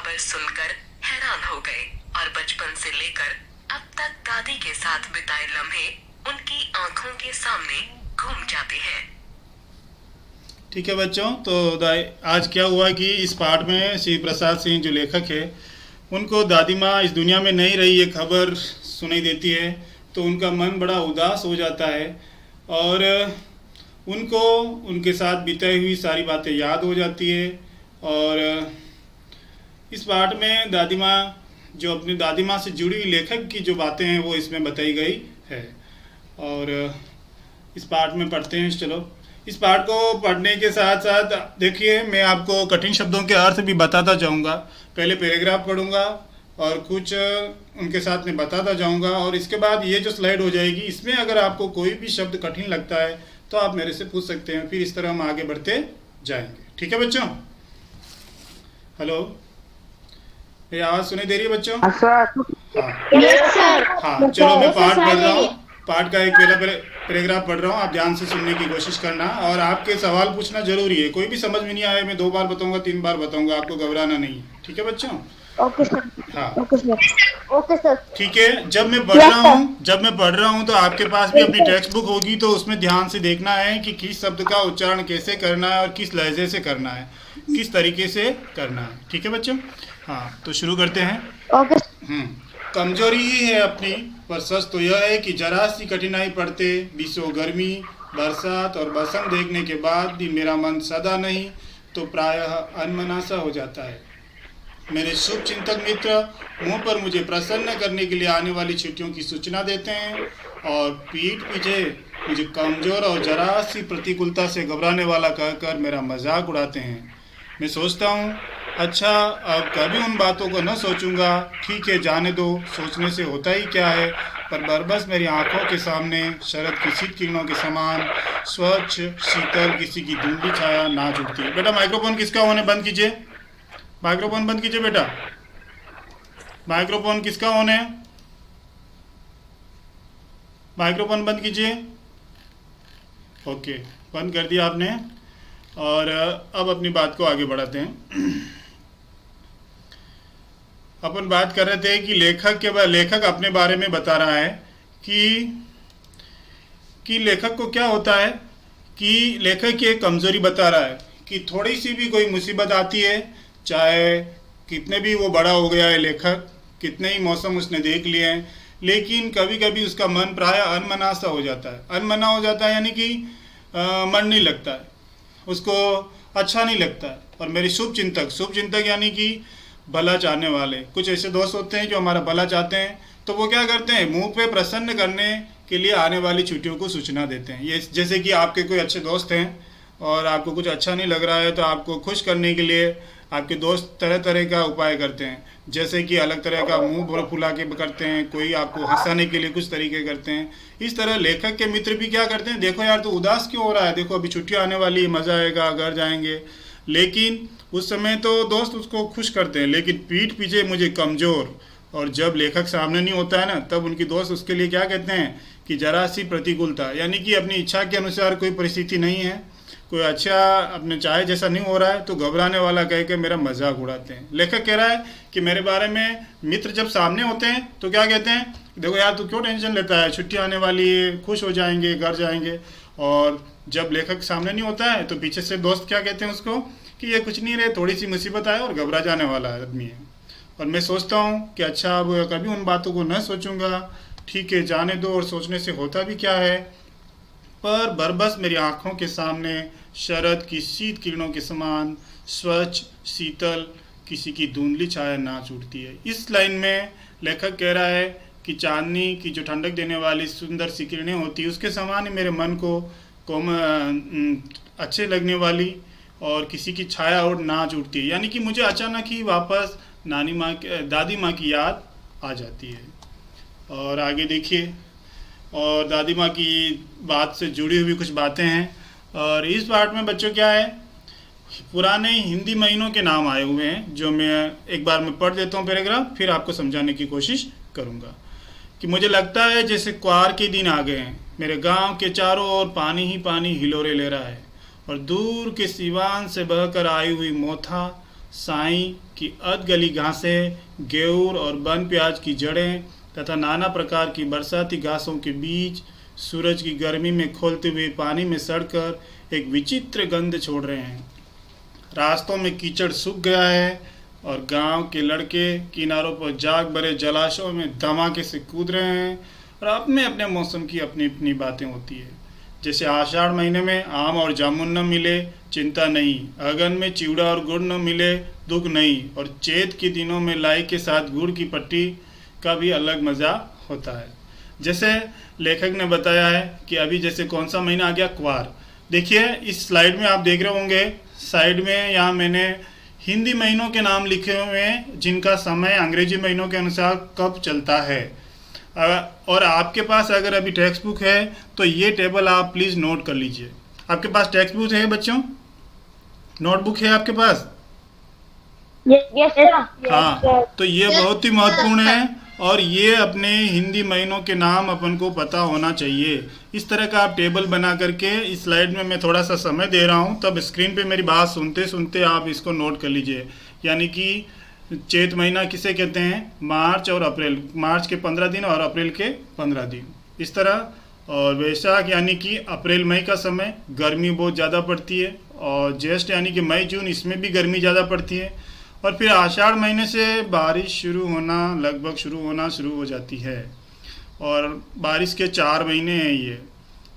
खबर सुनकर हैरान हो गए और बचपन से लेकर अब तक दादी के साथ बिताए लम्हे उनकी आंखों के सामने घूम जाते हैं। ठीक है बच्चों, तो आज क्या हुआ कि इस पाठ में श्री प्रसाद सिंह जो लेखक है उनको दादी माँ इस दुनिया में नहीं रही ये खबर सुनाई देती है, तो उनका मन बड़ा उदास हो जाता है और उनको उनके साथ बिताई हुई सारी बातें याद हो जाती है। और इस पाठ में दादी माँ जो अपनी दादी माँ से जुड़ी हुई लेखक की जो बातें हैं वो इसमें बताई गई है। और इस पाठ में पढ़ते हैं। चलो, इस पाठ को पढ़ने के साथ साथ देखिए मैं आपको कठिन शब्दों के अर्थ भी बताता जाऊंगा। पहले पैराग्राफ पढ़ूंगा और कुछ उनके साथ में बताता जाऊंगा, और इसके बाद ये जो स्लाइड हो जाएगी इसमें अगर आपको कोई भी शब्द कठिन लगता है तो आप मेरे से पूछ सकते हैं, फिर इस तरह हम आगे बढ़ते जाएंगे। ठीक है बच्चों? हेलो, मेरी आवाज़ सुनाई दे रही है बच्चों? हाँ, चलो मैं पाठ पढ़ रहा हूँ। पाठ का एक पहला पैराग्राफ पढ़ रहा हूँ, आप ध्यान से सुनने की कोशिश करना और आपके सवाल पूछना जरूरी है। कोई भी समझ में नहीं आए मैं 2 बार बताऊंगा, 3 बार बताऊंगा, आपको घबराना नहीं है। ठीक है बच्चों? Okay sir. हाँ ओके सर। ठीक है। जब मैं पढ़ रहा हूँ तो आपके पास भी अपनी टेक्स्ट बुक होगी, तो उसमें ध्यान से देखना है कि किस शब्द का उच्चारण कैसे करना है और किस लहजे से करना है, किस तरीके से करना है। ठीक है बच्चों? हाँ, तो शुरू करते हैं। ओके। कमजोरी ही है अपनी, पर सच तो यह है कि जरा सी कठिनाई पड़ते बीसों गर्मी बरसात और बसंत देखने के बाद भी मेरा मन सदा नहीं तो प्रायः अनमना सा हो जाता है। मेरे शुभ चिंतक मित्र मुंह पर मुझे प्रसन्न करने के लिए आने वाली छुट्टियों की सूचना देते हैं और पीठ पीछे मुझे कमजोर और जरा सी प्रतिकूलता से घबराने वाला कहकर मेरा मजाक उड़ाते हैं। मैं सोचता हूँ अच्छा अब कभी उन बातों को न सोचूंगा, ठीक है जाने दो, सोचने से होता ही क्या है। पर बरबस मेरी आंखों के सामने शरद की शीत किरणों के समान स्वच्छ शीतल किसी की धुंधली छाया नाच उठती है। बेटा माइक्रोफोन किसका ऑन है? बंद कीजिए, माइक्रोफोन बंद कीजिए बेटा। माइक्रोफोन किसका ऑन है? माइक्रोफोन बंद कीजिए। ओके, बंद कर दिया आपने। और अब अपनी बात को आगे बढ़ाते हैं। अपन बात कर रहे थे कि लेखक अपने बारे में बता रहा है कि लेखक को क्या होता है कि लेखक की एक कमजोरी बता रहा है कि थोड़ी सी भी कोई मुसीबत आती है, चाहे कितने भी वो बड़ा हो गया है लेखक, कितने ही मौसम उसने देख लिए हैं, लेकिन कभी कभी उसका मन प्राय अनमना सा हो जाता है। अनमना हो जाता है यानी कि मन नहीं लगता है, उसको अच्छा नहीं लगता है। और मेरे शुभ चिंतक यानी कि भला चाहने वाले, कुछ ऐसे दोस्त होते हैं जो हमारा भला चाहते हैं, तो वो क्या करते हैं मुंह पे प्रसन्न करने के लिए आने वाली छुट्टियों को सूचना देते हैं। ये जैसे कि आपके कोई अच्छे दोस्त हैं और आपको कुछ अच्छा नहीं लग रहा है, तो आपको खुश करने के लिए आपके दोस्त तरह तरह का उपाय करते हैं, जैसे कि अलग तरह का मुंह फुला के करते हैं, कोई आपको हंसाने के लिए कुछ तरीके करते हैं। इस तरह लेखक के मित्र भी क्या करते हैं, देखो यार तू उदास क्यों हो रहा है, देखो अभी छुट्टियाँ आने वाली है, मज़ा आएगा, घर जाएंगे। लेकिन उस समय तो दोस्त उसको खुश करते हैं, लेकिन पीठ पीछे मुझे कमज़ोर। और जब लेखक सामने नहीं होता है ना, तब उनकी दोस्त उसके लिए क्या कहते हैं कि जरा सी प्रतिकूलता, यानी कि अपनी इच्छा के अनुसार कोई परिस्थिति नहीं है, कोई अच्छा अपने चाहे जैसा नहीं हो रहा है, तो घबराने वाला कह के मेरा मजाक उड़ाते हैं। लेखक कह रहा है कि मेरे बारे में मित्र जब सामने होते हैं तो क्या कहते हैं, देखो यार तू क्यों टेंशन लेता है, छुट्टी आने वाली है, खुश हो जाएंगे, घर जाएंगे। और जब लेखक सामने नहीं होता है तो पीछे से दोस्त क्या कहते हैं उसको कि ये कुछ नहीं रहे, थोड़ी सी मुसीबत आए और घबरा जाने वाला आदमी है। और मैं सोचता हूँ कि अच्छा अब कभी उन बातों को न सोचूंगा, ठीक है जाने दो, और सोचने से होता भी क्या है। पर बरबस मेरी आंखों के सामने शरद की शीत किरणों के समान स्वच्छ शीतल किसी की धुंधली छाया नाच उठती है। इस लाइन में लेखक कह रहा है कि चांदनी की जो ठंडक देने वाली सुंदर सी किरणें होती है उसके समान ही मेरे मन को अच्छे लगने वाली और किसी की छाया और नाच उठती है, यानी कि मुझे अचानक ही वापस दादी माँ की याद आ जाती है। और आगे देखिए, और दादी माँ की बात से जुड़ी हुई कुछ बातें हैं। और इस पार्ट में बच्चों क्या है, पुराने हिंदी महीनों के नाम आए हुए हैं, जो मैं एक बार में पढ़ देता हूँ पैराग्राफ, फिर आपको समझाने की कोशिश करूँगा। कि मुझे लगता है जैसे क्वार के दिन आ गए हैं, मेरे गांव के चारों ओर पानी ही पानी हिलोरे ले रहा है, और दूर के सिवान से बहकर आई हुई मोथा साई की अधगली घासें, गेहूर और वन प्याज की जड़ें तथा नाना प्रकार की बरसाती घासों के बीज सूरज की गर्मी में खौलते हुए पानी में सड़कर एक विचित्र गंध छोड़ रहे हैं। रास्तों में कीचड़ सूख गया है और गांव के लड़के किनारों पर जाग भरे जलाशयों में धमाके से कूद रहे हैं और अपने अपने मौसम की अपनी अपनी बातें होती है। जैसे आषाढ़ महीने में आम और जामुन न मिले चिंता नहीं, अगन में चिवड़ा और गुड़ न मिले दुख नहीं, और चैत के दिनों में लाई के साथ गुड़ की पट्टी का भी अलग मज़ा होता है। जैसे लेखक ने बताया है कि अभी जैसे कौन सा महीना आ गया, क्वार। देखिए इस स्लाइड में आप देख रहे होंगे, साइड में यहाँ मैंने हिंदी महीनों के नाम लिखे हुए हैं जिनका समय अंग्रेजी महीनों के अनुसार कब चलता है। और आपके पास अगर अभी टेक्स्ट बुक है तो ये टेबल आप प्लीज़ नोट कर लीजिए। आपके पास टेक्स्ट बुक है बच्चों, नोटबुक है आपके पास? Yes sir. हाँ, तो ये बहुत ही महत्वपूर्ण है और ये अपने हिंदी महीनों के नाम अपन को पता होना चाहिए। इस तरह का आप टेबल बना करके इस स्लाइड में मैं थोड़ा सा समय दे रहा हूँ, तब स्क्रीन पे मेरी बात सुनते सुनते आप इसको नोट कर लीजिए। यानी कि चैत महीना किसे कहते हैं? मार्च और अप्रैल, मार्च के 15 दिन और अप्रैल के 15 दिन, इस तरह। और वैशाख यानी कि अप्रैल मई का समय गर्मी बहुत ज़्यादा पड़ती है, और ज्येष्ठ यानी कि मई जून, इसमें भी गर्मी ज़्यादा पड़ती है। और फिर आषाढ़ महीने से बारिश शुरू होना, लगभग शुरू हो जाती है। और बारिश के 4 महीने हैं ये,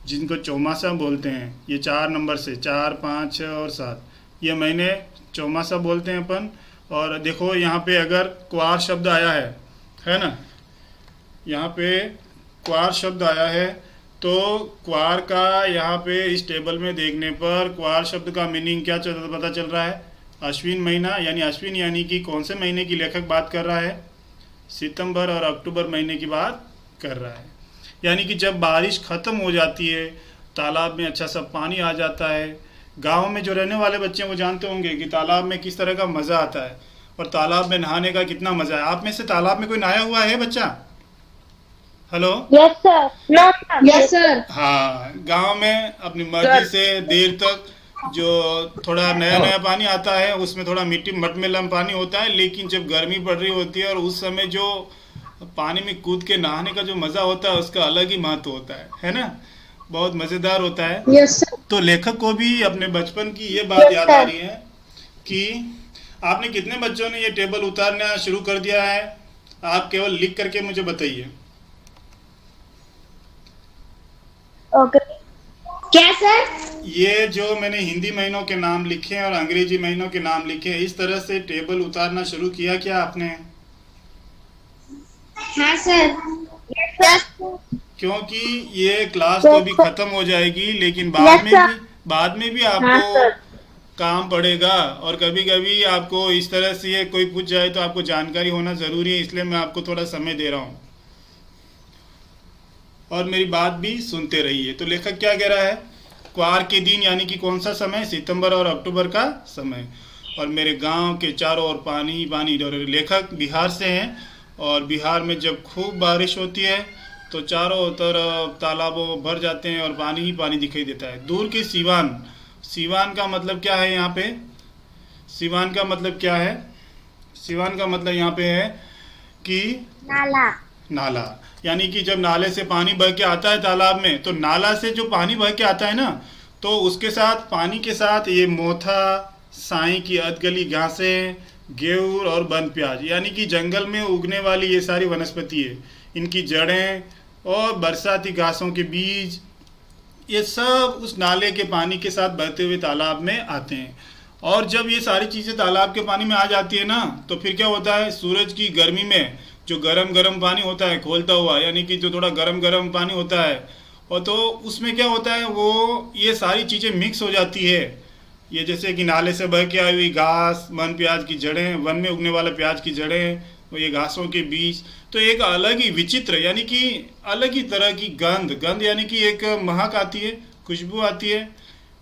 जिनको चौमासा बोलते हैं। ये 4 नंबर से 4, 5, 6 और 7 ये महीने चौमासा बोलते हैं अपन। और देखो यहाँ पे अगर क्वार शब्द आया है ना, यहाँ पे क्वार शब्द आया है, तो क्वार का यहाँ पे इस टेबल में देखने पर क्वार शब्द का मीनिंग क्या पता चल रहा है? अश्विन महीना, यानी अश्विन यानी कि कौन से महीने की लेखक बात कर रहा है? सितंबर और अक्टूबर महीने की बात कर रहा है। यानी कि जब बारिश ख़त्म हो जाती है, तालाब में अच्छा सा पानी आ जाता है। गांव में जो रहने वाले बच्चे वो जानते होंगे कि तालाब में किस तरह का मज़ा आता है और तालाब में नहाने का कितना मज़ा है। आप में से तालाब में कोई नहाया हुआ है बच्चा? Hello? Yes sir. Yes sir. हाँ, गांव में अपनी मर्जी से देर तक जो थोड़ा नया नया पानी आता है उसमें थोड़ा मिट्टी मटमेलम पानी होता है, लेकिन जब गर्मी पड़ रही होती है और उस समय जो पानी में कूद के नहाने का जो मज़ा होता है उसका अलग ही महत्व होता है ना? बहुत मज़ेदार होता है। Yes sir. तो लेखक को भी अपने बचपन की ये बात याद आ रही है कि आपने कितने बच्चों ने ये टेबल उतारना शुरू कर दिया है? आप केवल लिख करके मुझे बताइए। ओके। क्या सर? ये जो मैंने हिंदी महीनों के नाम लिखे हैं और अंग्रेजी महीनों के नाम लिखे हैं, इस तरह से टेबल उतारना शुरू किया क्या आपने? हाँ सर। Yes sir. क्योंकि ये क्लास तो अभी खत्म हो जाएगी, लेकिन बाद में भी आपको काम पड़ेगा, और कभी कभी आपको इस तरह से ये कोई पूछ जाए तो आपको जानकारी होना ज़रूरी है, इसलिए मैं आपको थोड़ा समय दे रहा हूँ और मेरी बात भी सुनते रहिए। तो लेखक क्या कह रहा है? क्वार के दिन यानी कि कौन सा समय? सितंबर और अक्टूबर का समय। और मेरे गांव के चारों ओर पानी ही पानी। और लेखक बिहार से हैं, और बिहार में जब खूब बारिश होती है तो चारों तरफ तालाबों भर जाते हैं और पानी ही पानी दिखाई देता है। दूर के सीवान, सीवान का मतलब क्या है यहाँ पे? सीवान का मतलब क्या है? सीवान का मतलब यहाँ पे है कि नाला। यानी कि जब नाले से पानी बह के आता है तालाब में, तो नाला से जो पानी बह के आता है ना, तो उसके साथ पानी के साथ ये मोथा, साई की अधगली घासें, गेहूर और वन प्याज, यानी कि जंगल में उगने वाली ये सारी वनस्पति है, इनकी जड़ें और बरसाती घासों के बीज, ये सब उस नाले के पानी के साथ बहते हुए तालाब में आते हैं। और जब ये सारी चीज़ें तालाब के पानी में आ जाती है ना, तो फिर क्या होता है? सूरज की गर्मी में जो गरम गरम पानी होता है खोलता हुआ, यानी कि जो थोड़ा गरम गरम पानी होता है, और तो उसमें क्या होता है, वो ये सारी चीज़ें मिक्स हो जाती है। ये जैसे कि नाले से बह के आई हुई घास, वन प्याज की जड़ें, वन में उगने वाले प्याज की जड़ें, वो ये घासों के बीज, तो एक अलग ही विचित्र यानी कि अलग ही तरह की गंध यानी कि एक महक आती है, खुशबू आती है,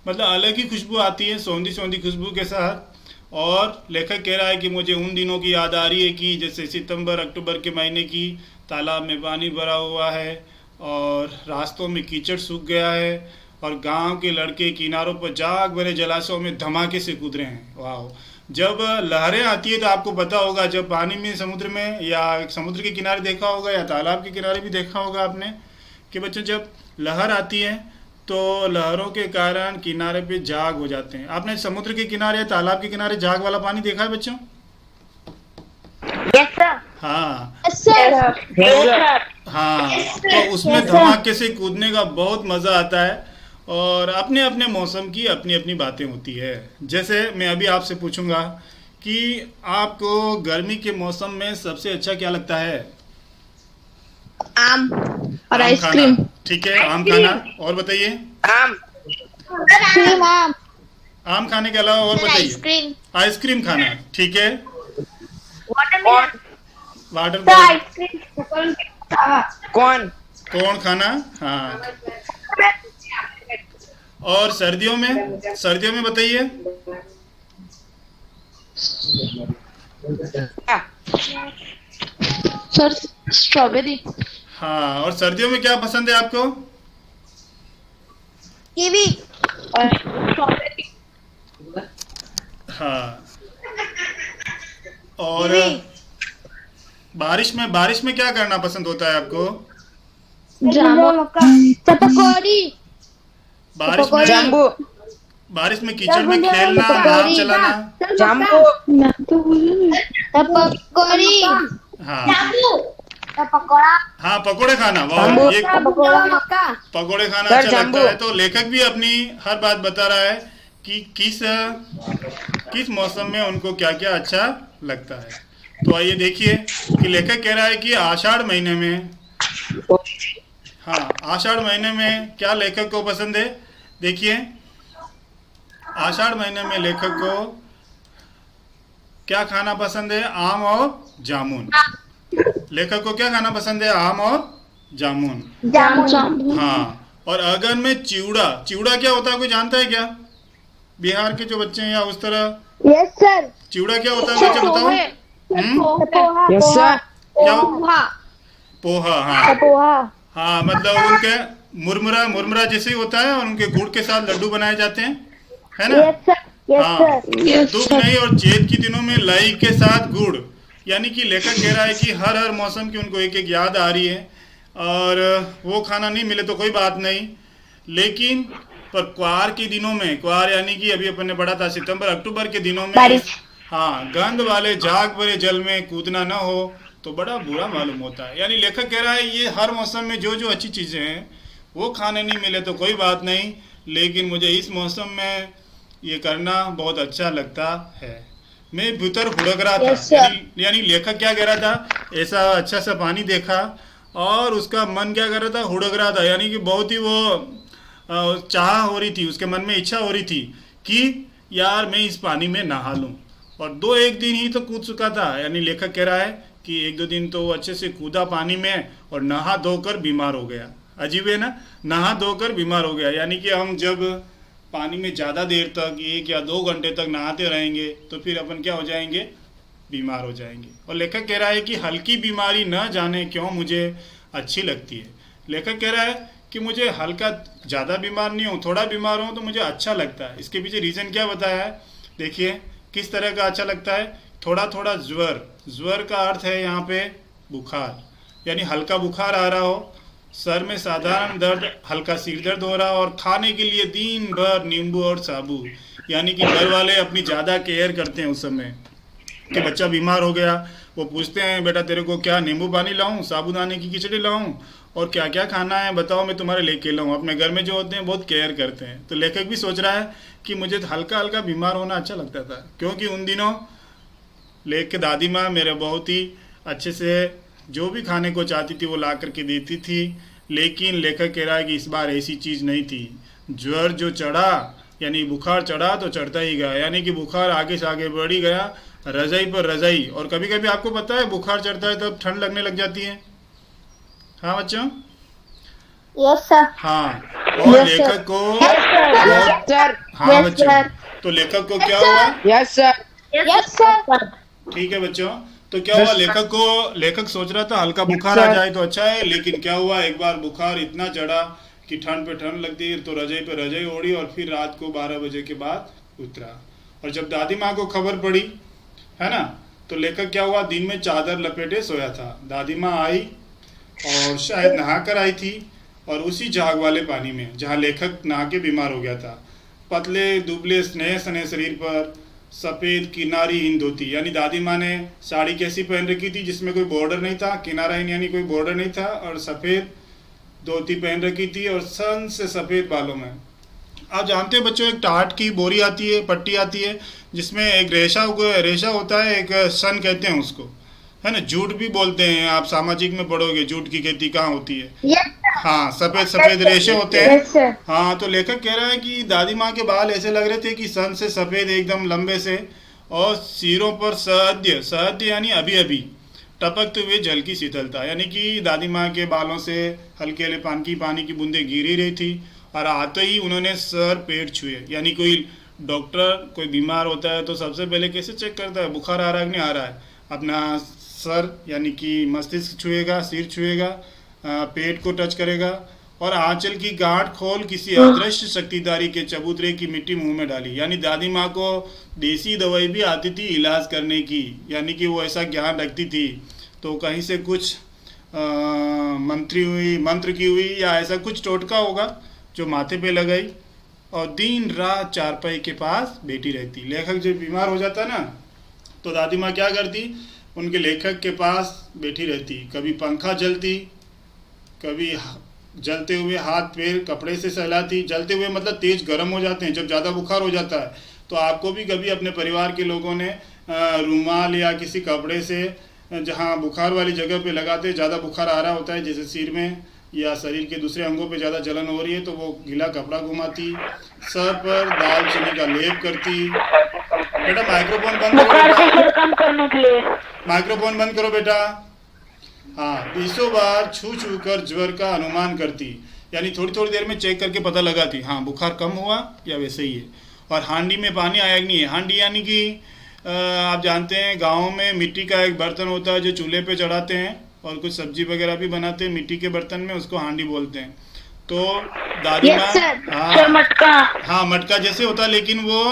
मतलब अलग ही खुशबू आती है, सौंधी सौंधी खुशबू के साथ। और लेखक कह रहा है कि मुझे उन दिनों की याद आ रही है कि जैसे सितंबर अक्टूबर के महीने की, तालाब में पानी भरा हुआ है और रास्तों में कीचड़ सूख गया है और गांव के लड़के किनारों पर जाग भरे जलाशयों में धमाके से कूद रहे हैं। वाह! जब लहरें आती है तो आपको पता होगा, जब पानी में समुद्र में या समुद्र के किनारे देखा होगा या तालाब के किनारे भी देखा होगा आपने कि बच्चों जब लहर आती है तो लहरों के कारण किनारे पे झाग हो जाते हैं। आपने समुद्र के किनारे या तालाब के किनारे झाग वाला पानी देखा है बच्चों? Yes sir. हाँ Yes sir. हाँ, तो उसमें धमाके से कूदने का बहुत मज़ा आता है और अपने अपने मौसम की अपनी अपनी बातें होती है। जैसे मैं अभी आपसे पूछूंगा कि आपको गर्मी के मौसम में सबसे अच्छा क्या लगता है? आम और आम आइसक्रीम। खाना, ठीक है, आम खाना। और बताइए, आम आइसक्रीम आम। आम खाने के अलावा और बताइए। आइसक्रीम। आइसक्रीम खाना, ठीक है। वाटरमेलन। Water ice cream. कौन कौन खाना, हाँ। और सर्दियों में बताइए। Sir strawberry. हाँ, और सर्दियों में क्या पसंद है आपको? कीवी। हाँ, और बारिश में क्या करना पसंद होता है आपको? जामुन। पकौड़ी। जाम्बू बारिश में कीचड़ में खेलना, नाव चलाना। जाम्बू पकौड़ी। हाँ पकौड़ा। हाँ, पकोड़े खाना, वाह, जाम्बू। ये मक्का। पकोड़े खाना सर, अच्छा जाम्बू। लगता है। तो लेखक भी अपनी हर बात बता रहा है कि किस मौसम में उनको क्या क्या अच्छा लगता है। तो आइए देखिए कि लेखक कह रहा है कि आषाढ़ महीने में, हाँ, आषाढ़ महीने में क्या लेखक को पसंद है। देखिए, आषाढ़ महीने में लेखक को क्या खाना पसंद है? आम और जामुन। लेखक को क्या खाना पसंद है? आम और जामुन। जामुन। हाँ, और अगन में चिवड़ा। चिवड़ा क्या होता है, कोई जानता है क्या? बिहार के जो बच्चे हैं या उस तरह, यस सर। चिवड़ा क्या होता है बच्चे बताओ? पोहा। Yes sir. क्या? पोहा। पोहा, हाँ पोहा। हाँ, मतलब उनके मुरमुरा जैसे ही होता है और उनके गुड़ के साथ लड्डू बनाए जाते हैं, है ना? Yes sir. यस हाँ, सर। दुख नहीं और चैत के दिनों में लाई के साथ गुड़। यानी कि लेखक कह रहा है कि हर मौसम की उनको एक एक याद आ रही है और वो खाना नहीं मिले तो कोई बात नहीं, लेकिन पर क्वार के दिनों में, क्वार यानी कि अभी अपन ने पढ़ा था सितंबर अक्टूबर के दिनों में, बारिश। हाँ, गंध वाले झाग भरे जल में कूदना न हो तो बड़ा बुरा मालूम होता है। यानी लेखक कह रहा है ये हर मौसम में जो जो अच्छी चीज़ें हैं वो खाने नहीं मिले तो कोई बात नहीं, लेकिन मुझे इस मौसम में ये करना बहुत अच्छा लगता है। मैं भीतर हुड़क रहा था। Yes, sir. यानी लेखक क्या कह रहा था, ऐसा अच्छा सा पानी देखा और उसका मन क्या कर रहा था, हुड़क रहा था। यानी कि बहुत ही वो चाह हो रही थी, उसके मन में इच्छा हो रही थी कि यार मैं इस पानी में नहा लूं। और 2-1 दिन ही तो कूद चुका था। यानी लेखक कह रहा है कि 1-2 दिन तो वो अच्छे से कूदा पानी में और नहा धोकर बीमार हो गया। अजीब है ना, नहा धोकर बीमार हो गया। यानी कि हम जब पानी में ज़्यादा देर तक 1 या 2 घंटे तक नहाते रहेंगे तो फिर अपन क्या हो जाएंगे, बीमार हो जाएंगे। और लेखक कह रहा है कि हल्की बीमारी न जाने क्यों मुझे अच्छी लगती है। लेखक कह रहा है कि मुझे हल्का, ज़्यादा बीमार नहीं हूँ, थोड़ा बीमार हूँ तो मुझे अच्छा लगता है। इसके पीछे रीज़न क्या बताया है, देखिए किस तरह का अच्छा लगता है। थोड़ा थोड़ा ज्वर का अर्थ है यहाँ पे बुखार, यानी हल्का बुखार आ रहा हो, सर में साधारण दर्द, हल्का सिर दर्द हो रहा हो और खाने के लिए दिन भर नींबू और साबू। यानी कि घर वाले अपनी ज़्यादा केयर करते हैं उस समय कि बच्चा बीमार हो गया, वो पूछते हैं बेटा तेरे को क्या नींबू पानी लाऊं, साबूदाने की खिचड़ी लाऊं और क्या क्या खाना है बताओ मैं तुम्हारे लेके लाऊं। अपने घर में जो होते हैं बहुत केयर करते हैं। तो लेखक भी सोच रहा है कि मुझे हल्का हल्का बीमार होना अच्छा लगता था, क्योंकि उन दिनों लेख के दादी माँ मेरे बहुत ही अच्छे से जो भी खाने को चाहती थी वो ला करके देती थी। लेकिन लेखक कह रहा है कि इस बार ऐसी चीज़ नहीं थी। ज्वर जो चढ़ा, यानी बुखार चढ़ा तो चढ़ता ही गया, यानी कि बुखार आगे से आगे बढ़ ही गया, रजाई पर रजाई। और कभी कभी आपको पता है बुखार चढ़ता है तब ठंड लगने लग जाती है। हाँ बच्चों, यस सर। हाँ, और लेखक को सर। हाँ बच्चों, तो लेखक को क्या हुआ, यस सर। Yes sir. ठीक है बच्चों, तो क्या हुआ, लेखक सोच रहा था हल्का बुखार आ जाए तो अच्छा है, लेकिन क्या हुआ, एक बार बुखार इतना चढ़ा कि ठंड पे ठंड लगती है तो रजाई पे रजाई ओढ़ी और फिर रात को 12 बजे के बाद उतरा। और जब दादी माँ को खबर पड़ी, है ना, तो लेखक क्या हुआ, दिन में चादर लपेटे सोया था। दादी माँ आई और शायद नहा कर आई थी, और उसी झाग वाले पानी में जहाँ लेखक नहा के बीमार हो गया था। पतले दुबले स्नेह सने शरीर पर सफ़ेद किनारीहीन धोती, यानी दादी माँ ने साड़ी कैसी पहन रखी थी जिसमें कोई बॉर्डर नहीं था, किनाराहीन यानी कोई बॉर्डर नहीं था, और सफ़ेद धोती पहन रखी थी और सन से सफ़ेद बालों में। आप जानते हैं बच्चों, एक टाट की बोरी आती है, पट्टी आती है, जिसमें एक रेशा होता है, एक सन कहते हैं उसको, है ना, जूट भी बोलते हैं। आप सामाजिक में पढ़ोगे जूट की खेती कहाँ होती है। Yes, sir. हाँ, सफ़ेद सफ़ेद रेशे होते हैं। Yes, sir. हाँ, तो लेखक कह रहा है कि दादी माँ के बाल ऐसे लग रहे थे कि सन से सफ़ेद एकदम लंबे से, और सिरों पर सहद्य यानी अभी अभी टपकते हुए जल की शीतलता, यानी कि दादी माँ के बालों से हल्के हल्के पानी की बूंदें गिर ही रही थी। और आते ही उन्होंने सर पेट छुए, यानी कोई डॉक्टर कोई बीमार होता है तो सबसे पहले कैसे चेक करता है, बुखार आ रहा है कि नहीं आ रहा है, अपना सर यानी कि मस्तिष्क छुएगा, सिर छुएगा, पेट को टच करेगा, और आंचल की गांठ खोल किसी अदृश्य शक्तिधारी के चबूतरे की मिट्टी मुंह में डाली। यानी दादी माँ को देसी दवाई भी आती थी इलाज करने की, यानी कि वो ऐसा ज्ञान रखती थी। तो कहीं से कुछ मंत्र की हुई या ऐसा कुछ टोटका होगा जो माथे पे लगाई, और दिन रात चारपाई के पास बैठी रहती। लेखक जब बीमार हो जाता ना, तो दादी माँ क्या करती, उनके लेखक के पास बैठी रहती। कभी पंखा जलती, कभी जलते हुए हाथ पैर कपड़े से सहलाती। जलते हुए मतलब तेज गर्म हो जाते हैं, जब ज़्यादा बुखार हो जाता है। तो आपको भी कभी अपने परिवार के लोगों ने रूमाल या किसी कपड़े से जहाँ बुखार वाली जगह पे लगाते, ज़्यादा बुखार आ रहा होता है, जैसे सिर में या शरीर के दूसरे अंगों पे ज़्यादा जलन हो रही है, तो वो गीला कपड़ा घुमाती, सर पर दालचीनी का लेप करती। बेटा माइक्रोफोन बंद करो, कम करने के लिए। माइक्रोफोन बंद करो बेटा। हाँ, 20 बार छू छू कर ज्वर का अनुमान करती, यानी थोड़ी थोड़ी देर में चेक करके पता लगाती, हाँ बुखार कम हुआ या वैसे ही है। और हांडी में पानी आया कि नहीं है। हांडी यानी कि आप जानते हैं गाँव में मिट्टी का एक बर्तन होता है जो चूल्हे पे चढ़ाते हैं, और कुछ सब्जी वगैरह भी बनाते हैं मिट्टी के बर्तन में, उसको हांडी बोलते हैं। तो दादी माँ, हाँ मटका। हाँ, मटका जैसे होता है, लेकिन वो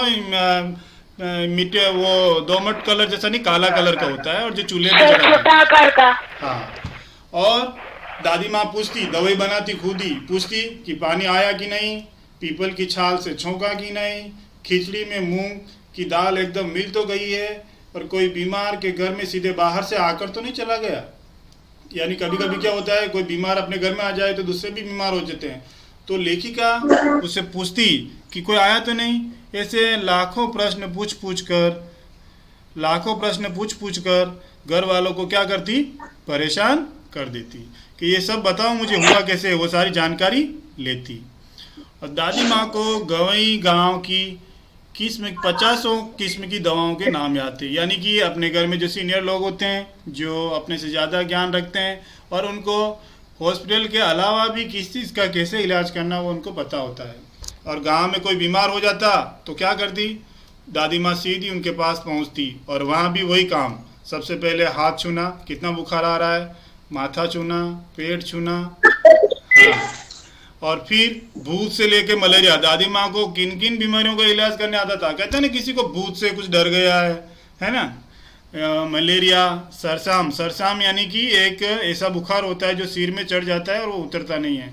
मिट्टी, वो दोमट कलर जैसा नहीं, काला कलर का होता है, और जो चूल्हे पे चढ़ाते हैं। हाँ, और दादी माँ पूछती, दवाई बनाती खुद ही, पूछती कि पानी आया कि नहीं, पीपल की छाल से छोंका कि नहीं, खिचड़ी में मूंग की दाल एकदम मिल तो गई है, और कोई बीमार के घर में सीधे बाहर से आकर तो नहीं चला गया। यानी कभी कभी क्या होता है, कोई बीमार अपने घर में आ जाए तो दूसरे भी बीमार हो जाते हैं। तो लेखिका उससे पूछती कि कोई आया तो नहीं। ऐसे लाखों प्रश्न पूछ पूछ कर घर वालों को क्या करती, परेशान कर देती कि ये सब बताओ मुझे हुआ कैसे, वो सारी जानकारी लेती। और दादी माँ को गवई गांव की 50 किस्म की दवाओं के नाम याद थे, यानी कि अपने घर में जो सीनियर लोग होते हैं, जो अपने से ज़्यादा ज्ञान रखते हैं, और उनको हॉस्पिटल के अलावा भी किस चीज़ का कैसे इलाज करना वो उनको पता होता है। और गांव में कोई बीमार हो जाता तो क्या करती, दादी माँ सीधी उनके पास पहुंचती, और वहाँ भी वही काम, सबसे पहले हाथ छूना, कितना बुखार आ रहा है, माथा छूना, पेट छूना, हाँ, और फिर भूत से लेके मलेरिया। दादी माँ को किन किन बीमारियों का इलाज करने आता था। कहते हैं ना किसी को भूत से कुछ डर गया है ना, मलेरिया, सरसाम यानी कि एक ऐसा बुखार होता है जो सिर में चढ़ जाता है और वो उतरता नहीं है,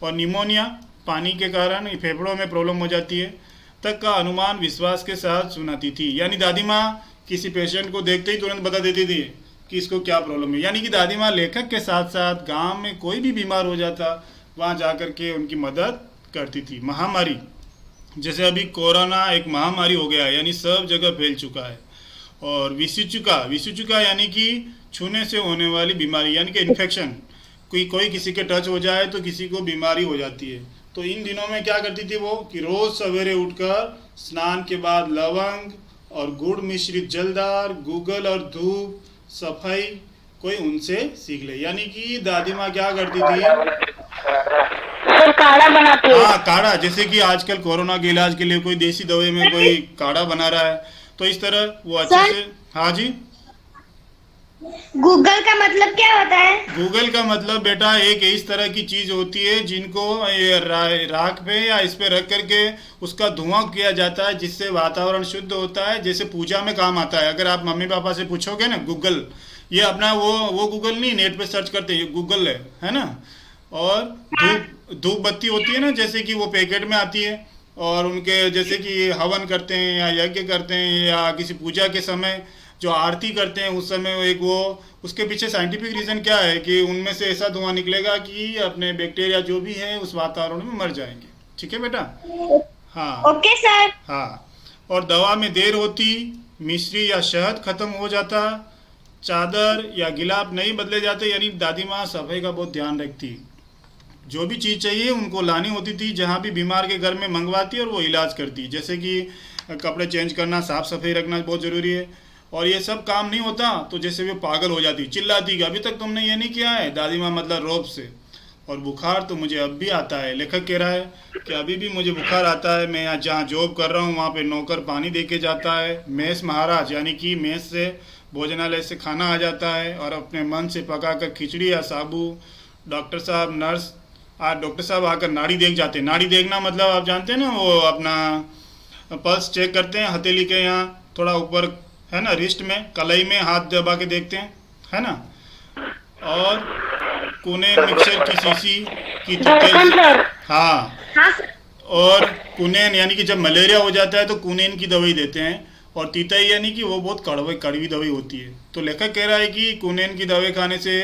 और निमोनिया, पानी के कारण फेफड़ों में प्रॉब्लम हो जाती है, तक का अनुमान विश्वास के साथ सुनाती थी। यानी दादी माँ किसी पेशेंट को देखते ही तुरंत बता देती थी कि इसको क्या प्रॉब्लम है। यानी कि दादी माँ लेखक के साथ साथ गांव में कोई भी बीमार हो जाता वहाँ जा कर के उनकी मदद करती थी। महामारी, जैसे अभी कोरोना एक महामारी हो गया है, यानी सब जगह फैल चुका है। और विषुचुका यानी कि छूने से होने वाली बीमारी, यानी कि इन्फेक्शन, कोई किसी के टच हो जाए तो किसी को बीमारी हो जाती है। तो इन दिनों में क्या करती थी वो कि रोज़ सवेरे उठकर स्नान के बाद लवंग और गुड़ मिश्रित जलदार गूगल और धूप सफाई कोई उनसे सीख ले। यानी कि दादी माँ क्या करती थी, काढ़ा बनाती है। हाँ, काढ़ा, जैसे कि आजकल कोरोना के इलाज के लिए कोई देसी दवाई में कोई काढ़ा बना रहा है, तो इस तरह वो अच्छे से। हाँ जी, गूगल का मतलब क्या होता है? गूगल का मतलब बेटा एक इस तरह की चीज होती है जिनको ये राख पे या इस पे रख करके उसका धुआं किया जाता है, जिससे वातावरण शुद्ध होता है, जैसे पूजा में काम आता है। अगर आप मम्मी पापा से पूछोगे ना गूगल, ये अपना वो गूगल नहीं, नेट पे सर्च करते हैं, गूगल है ना। और धूप बत्ती होती है ना, जैसे कि वो पैकेट में आती है, और उनके जैसे कि हवन करते हैं या यज्ञ करते हैं या किसी पूजा के समय जो आरती करते हैं उस समय एक वो उसके पीछे साइंटिफिक रीजन क्या है कि उनमें से ऐसा धुआं निकलेगा कि अपने बैक्टीरिया जो भी है उस वातावरण में मर जाएंगे। ठीक है बेटा? हाँ ओके सर। हाँ। और दवा में देर होती, मिश्री या शहद खत्म हो जाता, चादर या गिलाफ नहीं बदले जाते, यानी दादी माँ सफाई का बहुत ध्यान रखती। जो भी चीज़ चाहिए उनको लानी होती थी, जहाँ भी बीमार के घर में मंगवाती और वो इलाज करती। जैसे कि कपड़े चेंज करना, साफ़ सफाई रखना बहुत ज़रूरी है। और ये सब काम नहीं होता तो जैसे वो पागल हो जाती, चिल्लाती कि अभी तक तुमने ये नहीं किया है। दादी माँ मतलब रोब से। और बुखार तो मुझे अब भी आता है, लेखक कह रहा है कि अभी भी मुझे बुखार आता है। मैं यहाँ जहाँ जॉब कर रहा हूँ वहाँ पे नौकर पानी दे के जाता है, मेस महाराज यानी कि मेस से भोजनालय से खाना आ जाता है और अपने मन से पका कर खिचड़ी या साबू। डॉक्टर साहब, नर्स डॉक्टर साहब आकर नाड़ी देख जाते हैं। नाड़ी देखना मतलब आप जानते हैं ना, वो अपना पल्स चेक करते हैं, हथेली के यहाँ थोड़ा ऊपर है ना, रिस्ट में कलाई में हाथ दबा के देखते हैं, है ना। और कुनेन मिक्सर की शीशी की हाँ, और कुनेन यानी कि जब मलेरिया हो जाता है तो कुनेन की दवाई देते हैं। और तीतई यानी कि वो बहुत कड़वी दवाई होती है। तो लेखक कह रहा है कि कुनेन की दवाई खाने से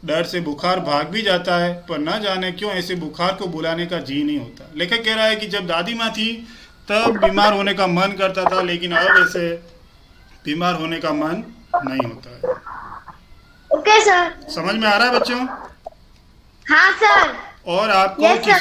डर से बुखार भाग भी जाता है, पर न जाने क्यों ऐसे बुखार को बुलाने का जी नहीं होता। लेखक कह रहा है कि जब दादी माँ थी तब बीमार होने का मन करता था, लेकिन अब ऐसे बीमार होने का मन नहीं होता है। Okay sir. समझ में आ रहा है बच्चों? हाँ सर। और आपको Yes, sir.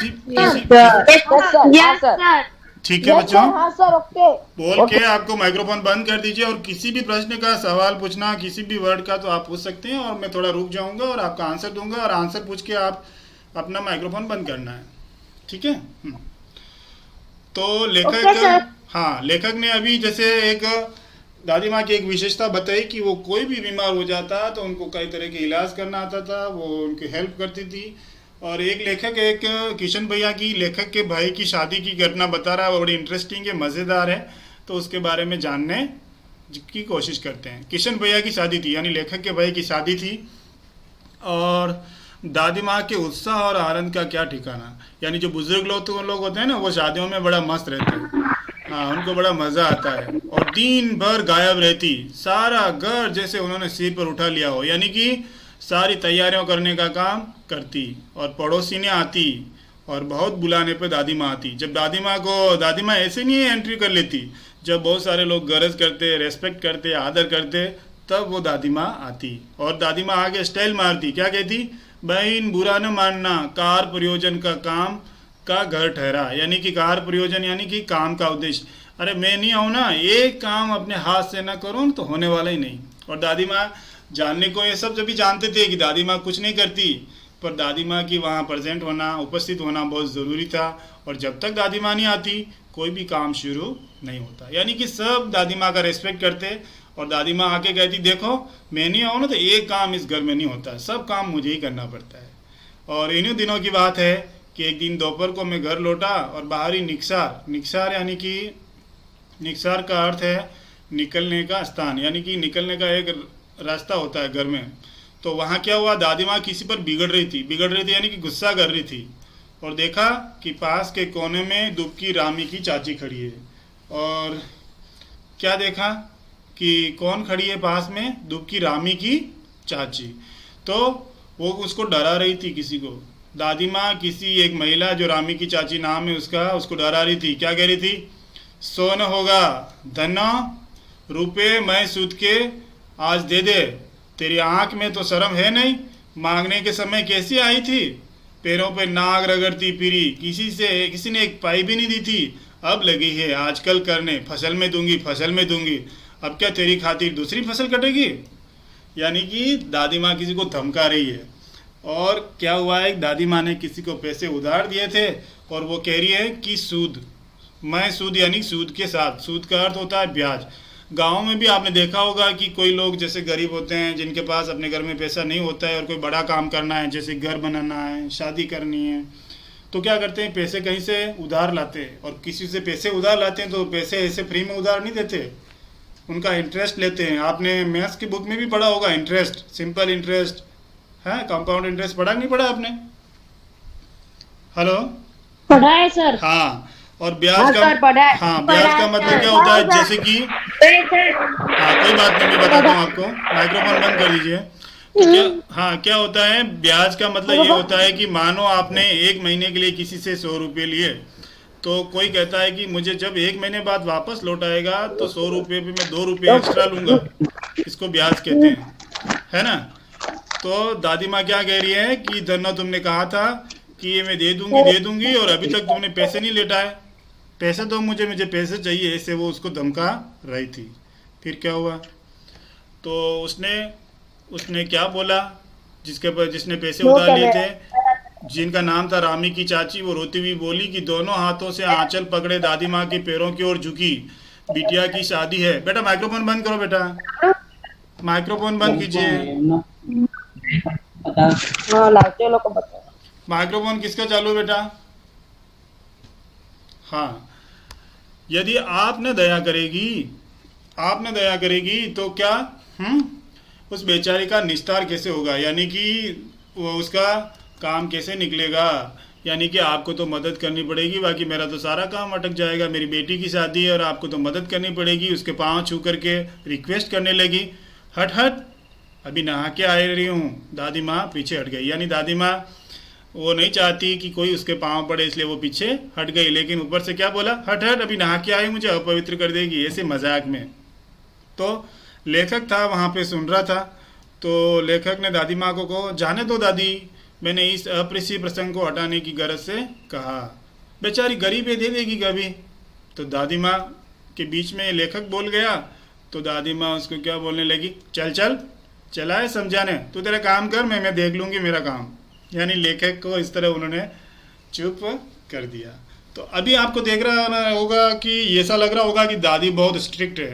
Yes sir. ठीक है बच्चों, हाँ सर। ओके। बोल के आपको माइक्रोफोन बंद कर दीजिए। और किसी भी प्रश्न का सवाल पूछना, किसी भी वर्ड का, तो आप पूछ सकते हैं और मैं थोड़ा रुक जाऊंगा और आपका आंसर दूंगा। और आंसर पूछ के आप अपना माइक्रोफोन बंद करना है, ठीक है? तो लेखक हाँ, लेखक ने अभी जैसे एक दादी माँ की एक विशेषता बताई कि वो कोई भी बीमार हो जाता तो उनको कई तरह के इलाज करना आता था, वो उनकी हेल्प करती थी। और एक लेखक एक किशन भैया की, लेखक के भाई की शादी की घटना बता रहा है, वो बड़ी इंटरेस्टिंग है, मज़ेदार है। तो उसके बारे में जानने की कोशिश करते हैं। किशन भैया की शादी थी, यानी लेखक के भाई की शादी थी। और दादी माँ के उत्साह और आनंद का क्या ठिकाना। यानी जो बुजुर्ग लोग होते हैं ना, वो शादियों में बड़ा मस्त रहते हैं। हाँ, उनको बड़ा मज़ा आता है। और दिन भर गायब रहती, सारा घर जैसे उन्होंने सिर पर उठा लिया हो, यानी कि सारी तैयारियों करने का काम करती। और पड़ोसी ने आती और बहुत बुलाने पे दादी माँ आती। जब दादी माँ ऐसे नहीं एंट्री कर लेती, जब बहुत सारे लोग गरज करते, रेस्पेक्ट करते, आदर करते, तब वो दादी माँ आती। और दादी माँ आगे स्टाइल मारती, क्या कहती? बहन बुरा न मानना, कार प्रयोजन का काम का घर ठहरा। यानी कि कार प्रयोजन यानी कि काम का उद्देश्य। अरे मैं नहीं आऊँ ना, एक काम अपने हाथ से ना करूँ तो होने वाला ही नहीं। और दादी माँ जानने को ये सब जब भी जानते थे कि दादी माँ कुछ नहीं करती, पर दादी माँ की वहाँ प्रेजेंट होना, उपस्थित होना बहुत ज़रूरी था। और जब तक दादी माँ नहीं आती कोई भी काम शुरू नहीं होता। यानी कि सब दादी माँ का रेस्पेक्ट करते। और दादी माँ आके कहती, देखो मैं नहीं आऊँ ना तो एक काम इस घर में नहीं होता, सब काम मुझे ही करना पड़ता है। और इन्हीं दिनों की बात है कि एक दिन दोपहर को मैं घर लौटा और बाहरी निक्सार यानी कि निक्सार का अर्थ है निकलने का स्थान, यानी कि निकलने का एक रास्ता होता है घर में। तो वहाँ क्या हुआ, दादी माँ किसी पर बिगड़ रही थी यानी कि गुस्सा कर रही थी। और देखा कि पास के कोने में दुबकी रामी की चाची खड़ी है। और क्या देखा कि कौन खड़ी है पास में? दुबकी रामी की चाची। तो वो उसको डरा रही थी किसी को। दादी माँ किसी एक महिला जो रामी की चाची नाम है उसको डरा रही थी। क्या कह रही थी? सोन होगा धना रुपये मैं सूद के आज दे दे, तेरी आंख में तो शर्म है नहीं, मांगने के समय कैसी आई थी, पैरों पे नाग रगड़ती फिरी, किसी ने एक पाई भी नहीं दी थी, अब लगी है आजकल करने, फसल में दूंगी, अब क्या तेरी खातिर दूसरी फसल कटेगी। यानी कि दादी माँ किसी को धमका रही है। और क्या हुआ है, दादी माँ ने किसी को पैसे उधार दिए थे और वो कह रही है कि सूद यानी सूद के साथ, सूद का अर्थ होता है ब्याज। गाँव में भी आपने देखा होगा कि कोई लोग जैसे गरीब होते हैं, जिनके पास अपने घर में पैसा नहीं होता है और कोई बड़ा काम करना है, जैसे घर बनाना है, शादी करनी है, तो क्या करते हैं, पैसे कहीं से उधार लाते हैं। और किसी से पैसे उधार लाते हैं तो पैसे ऐसे फ्री में उधार नहीं देते, उनका इंटरेस्ट लेते हैं। आपने मैथ्स की बुक में भी पढ़ा होगा, इंटरेस्ट, सिंपल इंटरेस्ट है, कंपाउंड इंटरेस्ट पढ़ा नहीं पढ़ा आपने? हेलो, पढ़ा है सर। हाँ, और ब्याज हाँ का, सर, पढ़ा है। हाँ, ब्याज का मतलब क्या होता है, जैसे कि, हाँ कोई बात नहीं, मैं बताता हूँ आपको, माइक्रोफोन बंद कर दीजिए। तो क्या, हाँ क्या होता है, ब्याज का मतलब ये होता है कि मानो आपने 1 महीने के लिए किसी से 100 रुपये लिए, तो कोई कहता है कि मुझे जब 1 महीने बाद वापस लौट आएगा तो 100 रुपये पे मैं 2 रुपये एक्स्ट्रा लूँगा, इसको ब्याज कहते हैं, है ना। तो दादी माँ क्या कह रही है कि धन्नो तुमने कहा था कि ये मैं दे दूंगी और अभी तक तुमने पैसे नहीं लेटाए, पैसे दो मुझे पैसे चाहिए, ऐसे वो उसको धमका रही थी। फिर क्या हुआ, तो उसने क्या बोला, जिसने पैसे उधार लिए थे, जिनका नाम था रामी की चाची, वो रोती हुई बोली कि दोनों हाथों से आंचल पकड़े दादी माँ के पैरों की ओर झुकी, बिटिया की शादी है। बेटा माइक्रोफोन बंद करो, बेटा माइक्रोफोन बंद कीजिए। माइक्रोफोन किसका चालू है बेटा? हाँ, यदि आपने दया करेगी तो क्या उस बेचारी का निस्तार कैसे होगा, यानी कि वो उसका काम कैसे निकलेगा, यानी कि आपको तो मदद करनी पड़ेगी, बाकी मेरा तो सारा काम अटक जाएगा। मेरी बेटी की शादी है और आपको तो मदद करनी पड़ेगी। उसके पाँव छू करके रिक्वेस्ट करने लगी, हट हट, अभी नहा के आ रही हूँ। दादी माँ पीछे हट गई, यानी दादी माँ वो नहीं चाहती कि कोई उसके पाँव पड़े, इसलिए वो पीछे हट गई, लेकिन ऊपर से क्या बोला, हट हट, अभी नहा के आई, मुझे अपवित्र कर देगी, ऐसे मजाक में। तो लेखक था वहाँ पे, सुन रहा था, तो लेखक ने दादी माँ को कहो, जाने दो दादी, मैंने इस अप्रिय प्रसंग को हटाने की गरज से कहा, बेचारी गरीब है, दे देगी कभी। तो दादी माँ के बीच में लेखक बोल गया, तो दादी माँ उसको क्या बोलने लगी, चला है समझाने, तू तेरा काम कर, मैं देख लूँगी मेरा काम। यानी लेखक को इस तरह उन्होंने चुप कर दिया। तो अभी आपको देख रहा होगा कि ऐसा लग रहा होगा कि दादी बहुत स्ट्रिक्ट है,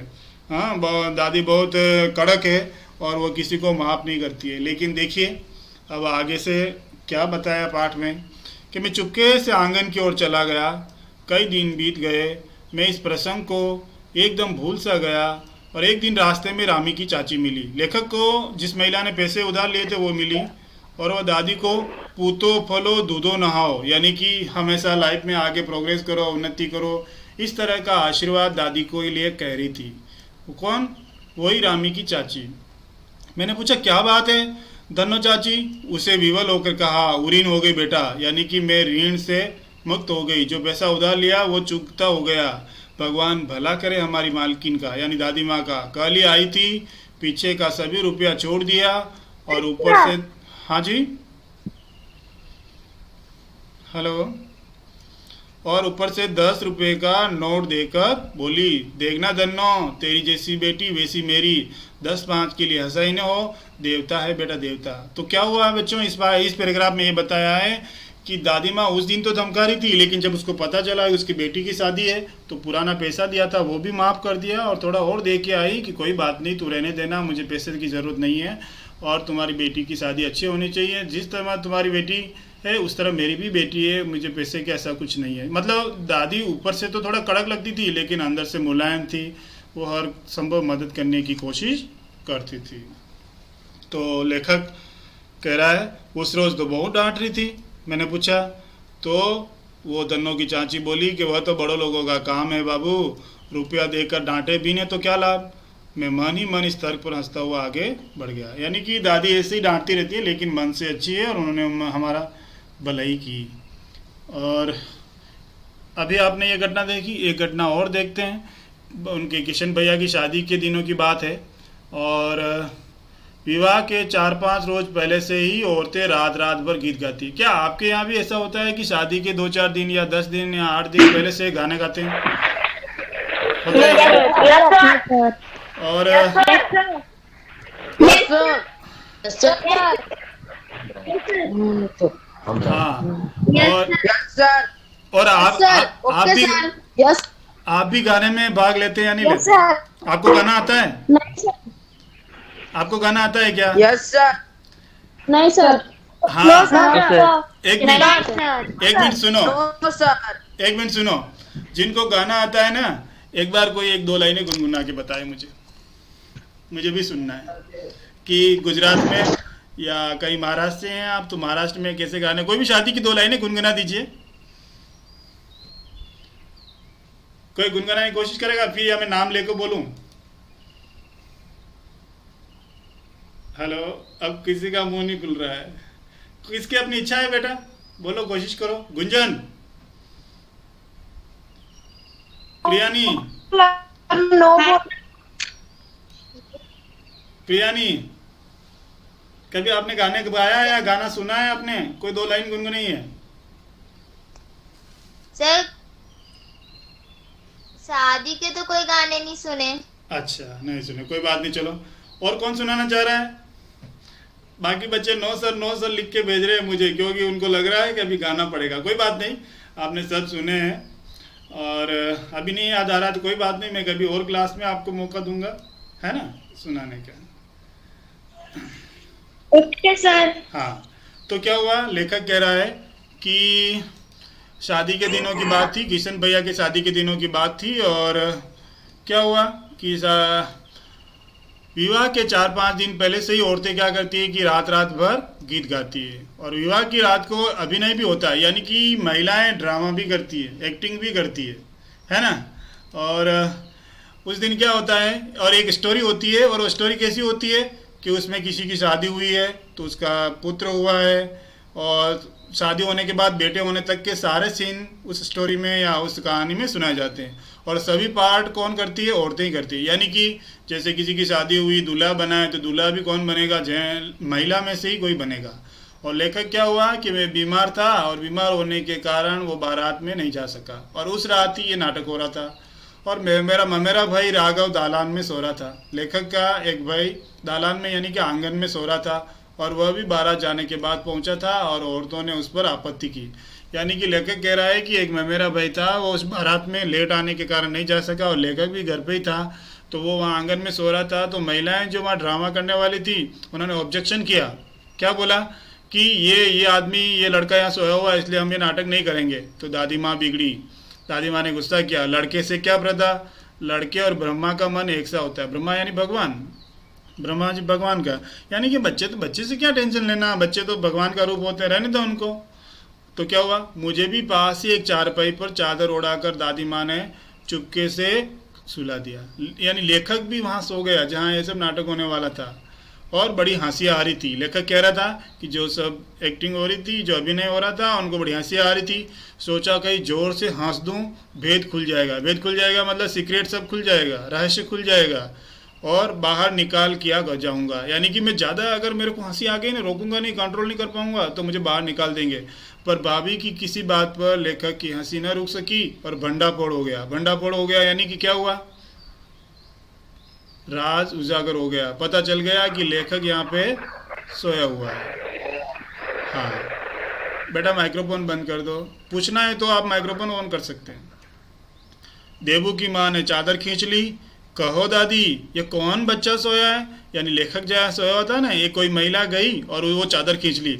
हाँ, दादी बहुत कड़क है और वो किसी को माफ़ नहीं करती है। लेकिन देखिए अब आगे से क्या बताया पाठ में कि मैं चुपके से आंगन की ओर चला गया, कई दिन बीत गए, मैं इस प्रसंग को एकदम भूल सा गया, और एक दिन रास्ते में रामी की चाची मिली। लेखक को जिस महिला ने पैसे उधार लिए थे वो मिली, और वह दादी को पूतो फलो दूधो नहाओ, यानी कि हमेशा लाइफ में आगे प्रोग्रेस करो, उन्नति करो, इस तरह का आशीर्वाद दादी को लिए कह रही थी। वो कौन? वही रामी की चाची। मैंने पूछा क्या बात है धन्नो चाची? उसे विवल होकर कहा, उरीन हो गई बेटा, यानी कि मैं ऋण से मुक्त हो गई, जो पैसा उधार लिया वो चुकता हो गया, भगवान भला करे हमारी मालकिन का, यानी दादी माँ का। कल ही आई थी, पीछे का सभी रुपया छोड़ दिया, और ऊपर से, हाँ जी, हेलो, और ऊपर से 10 रुपये का नोट देकर बोली, देखना धन्नो, तेरी जैसी बेटी वैसी मेरी, 10-5 के लिए हंसा ही न हो, देवता है बेटा देवता। तो क्या हुआ बच्चों, इस पैराग्राफ में ये बताया है कि दादी माँ उस दिन तो धमका रही थी, लेकिन जब उसको पता चला कि उसकी बेटी की शादी है तो पुराना पैसा दिया था वो भी माफ़ कर दिया, और थोड़ा और दे के आई कि कोई बात नहीं, तू रहने देना, मुझे पैसे की ज़रूरत नहीं है, और तुम्हारी बेटी की शादी अच्छी होनी चाहिए, जिस तरह तुम्हारी बेटी है उस तरह मेरी भी बेटी है, मुझे पैसे की ऐसा कुछ नहीं है। मतलब दादी ऊपर से तो थोड़ा कड़क लगती थी, लेकिन अंदर से मुलायम थी, वो हर संभव मदद करने की कोशिश करती थी। तो लेखक कह रहा है उस रोज़ तो बहुत डांट रही थी। मैंने पूछा तो वो धन्नो की चाची बोली कि वह तो बड़ों लोगों का काम है बाबू, रुपया देकर डांटे भी नहीं तो क्या लाभ। मैं मन ही मन इस तर्क पर हंसता हुआ आगे बढ़ गया। यानी कि दादी ऐसे ही डांटती रहती है, लेकिन मन से अच्छी है और उन्होंने हमारा भलाई की। और अभी आपने ये घटना देखी, एक घटना और देखते हैं। उनके किशन भैया की शादी के दिनों की बात है, और विवाह के 4-5 रोज पहले से ही औरतें रात रात भर गीत गाती। क्या आपके यहाँ भी ऐसा होता है कि शादी के 2-4 दिन या 10 दिन या 8 दिन पहले से गाने गाते हैं? और हाँ, और आप भी आप भी गाने में भाग लेते हैं या नहीं यस लेते? सर। आपको गाना आता है? नहीं सर। आपको गाना आता है क्या? Yes sir. नहीं सर। हाँ, एक नहीं मिनट सर। एक मिनट सुनो, नो सर। एक मिनट सुनो। जिनको गाना आता है ना, एक बार कोई एक दो लाइनें गुनगुना के बताए मुझे भी सुनना है कि गुजरात में या कहीं महाराष्ट्र से हैं आप, तो महाराष्ट्र में कैसे गाने, कोई भी शादी की 2 लाइनें गुनगुना दीजिए। कोई गुनगुनाने की कोशिश करेगा, फिर या मैं नाम लेकर बोलूं? हेलो, अब किसी का मुंह नहीं खुल रहा है। किसकी अपनी इच्छा है बेटा? बोलो, कोशिश करो। गुंजन, प्रियानी, प्रियानी, कभी आपने गाने गाया या गाना सुना है आपने? कोई 2 लाइन गुनगुनाई है? सर शादी के तो कोई गाने नहीं सुने। अच्छा, नहीं सुने, कोई बात नहीं। चलो, और कौन सुनाना चाह रहा है? बाकी बच्चे नो सर लिख के भेज रहे हैं मुझे, क्योंकि उनको लग रहा है कि अभी गाना पड़ेगा। कोई बात नहीं, आपने सब सुने हैं और अभी नहीं याद आ रहा तो कोई बात नहीं, मैं कभी और क्लास में आपको मौका दूंगा, है ना, सुनाने का। Okay sir. हाँ, तो क्या हुआ, लेखक कह रहा है कि शादी के दिनों की बात थी, किशन भैया के शादी के दिनों की बात थी, और क्या हुआ कि विवाह के 4-5 दिन पहले से ही औरतें क्या करती है कि रात रात भर गीत गाती है, और विवाह की रात को अभिनय भी होता है, यानी कि महिलाएं ड्रामा भी करती है, एक्टिंग भी करती है ना। और उस दिन क्या होता है, और एक स्टोरी होती है, और वो स्टोरी कैसी होती है कि उसमें किसी की शादी हुई है तो उसका पुत्र हुआ है, और शादी होने के बाद बेटे होने तक के सारे सीन उस स्टोरी में या उस कहानी में सुनाए जाते हैं, और सभी पार्ट कौन करती है? औरतें ही करती है। यानी कि जैसे किसी की शादी हुई, दूल्हा बना है, तो दूल्हा भी कौन बनेगा? महिला में से ही कोई बनेगा। और लेखक क्या हुआ कि मैं बीमार था, और बीमार होने के कारण वो बारात में नहीं जा सका, और उस रात ही ये नाटक हो रहा था, और मेरा भाई राघव दालान में सो रहा था। लेखक का एक भाई दालान में यानी कि आंगन में सो रहा था, और वह भी बारात जाने के बाद पहुंचा था, और औरतों ने उस पर आपत्ति की। यानी कि लेखक कह रहा है कि एक मेरा भाई था, वो उस बारात में लेट आने के कारण नहीं जा सका, और लेखक भी घर पे ही था, तो वो वहाँ आंगन में सो रहा था। तो महिलाएं जो वहाँ ड्रामा करने वाली थी, उन्होंने ऑब्जेक्शन किया। क्या बोला कि ये आदमी, ये लड़का यहाँ सोया हुआ है, इसलिए हम ये नाटक नहीं करेंगे। तो दादी माँ बिगड़ी, दादी माँ ने गुस्सा किया। लड़के से क्या प्रथा? लड़के और ब्रह्मा का मन एक सा होता है। ब्रह्मा यानी भगवान, ब्रह्मा जी भगवान का, यानी कि बच्चे से क्या टेंशन लेना, बच्चे तो भगवान का रूप होते हैं, रहने दो उनको। तो क्या हुआ, मुझे भी पास ही एक चारपाई पर चादर ओढ़ाकर दादी माँ ने चुपके से सुला दिया। यानी लेखक भी वहाँ सो गया जहाँ ये सब नाटक होने वाला था, और बड़ी हंसी आ रही थी। लेखक कह रहा था कि जो सब एक्टिंग हो रही थी, जो अभिनय हो रहा था, उनको बड़ी हंसी आ रही थी। सोचा कहीं जोर से हंस दूं, भेद खुल जाएगा। भेद खुल जाएगा मतलब सीक्रेट सब खुल जाएगा, रहस्य खुल जाएगा, और बाहर निकाल किया जाऊंगा। यानी कि मैं ज़्यादा अगर मेरे को हंसी आ गई ना, रोकूंगा नहीं, कंट्रोल नहीं कर पाऊंगा, तो मुझे बाहर निकाल देंगे। पर भाभी की किसी बात पर लेखक की हंसी न रुक सकी, और भंडाफोड़ हो गया। भंडाफोड़ हो गया यानी कि क्या हुआ, राज उजागर हो गया। पता चल गया कि लेखक यहाँ पे सोया हुआ है। हाँ बेटा, माइक्रोफोन बंद कर दो। पूछना है तो आप माइक्रोफोन ऑन कर सकते हैं। देबू की माँ ने चादर खींच ली। कहो दादी, ये कौन बच्चा सोया है? यानी लेखक जहाँ सोया हुआ था ना, ये कोई महिला गई और वो चादर खींच ली।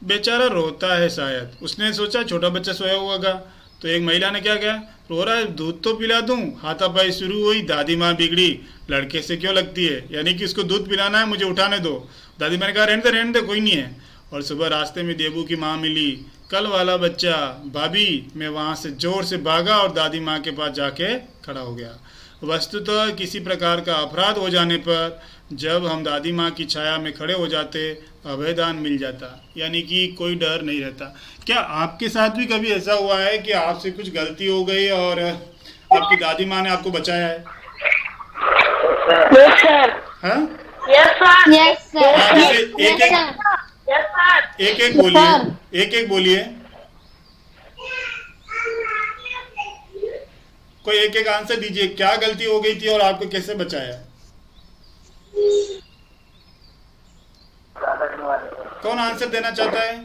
बेचारा रोता है शायद, उसने सोचा छोटा बच्चा सोया हुआ होगा। तो एक महिला ने क्या किया, रो रहा है, दूध तो पिला दूं। हाथापाई शुरू हुई। दादी माँ बिगड़ी, लड़के से क्यों लगती है, यानी कि उसको दूध पिलाना है, मुझे उठाने दो। दादी माँ ने कहा रहने दे, कोई नहीं है। और सुबह रास्ते में देबू की माँ मिली। कल वाला बच्चा भाभी, मैं वहाँ से जोर से भागा और दादी माँ के पास जाके खड़ा हो गया। वस्तुतः किसी प्रकार का अपराध हो जाने पर जब हम दादी माँ की छाया में खड़े हो जाते, अभयदान मिल जाता, यानी कि कोई डर नहीं रहता। क्या आपके साथ भी कभी ऐसा हुआ है कि आपसे कुछ गलती हो गई और आपकी दादी माँ ने आपको बचाया है? Yes sir. हाँ? Yes sir. Yes sir. एक बोलिए, एक बोलिए, कोई एक आंसर दीजिए। क्या गलती हो गई थी और आपको कैसे बचाया? कौन आंसर देना चाहता है?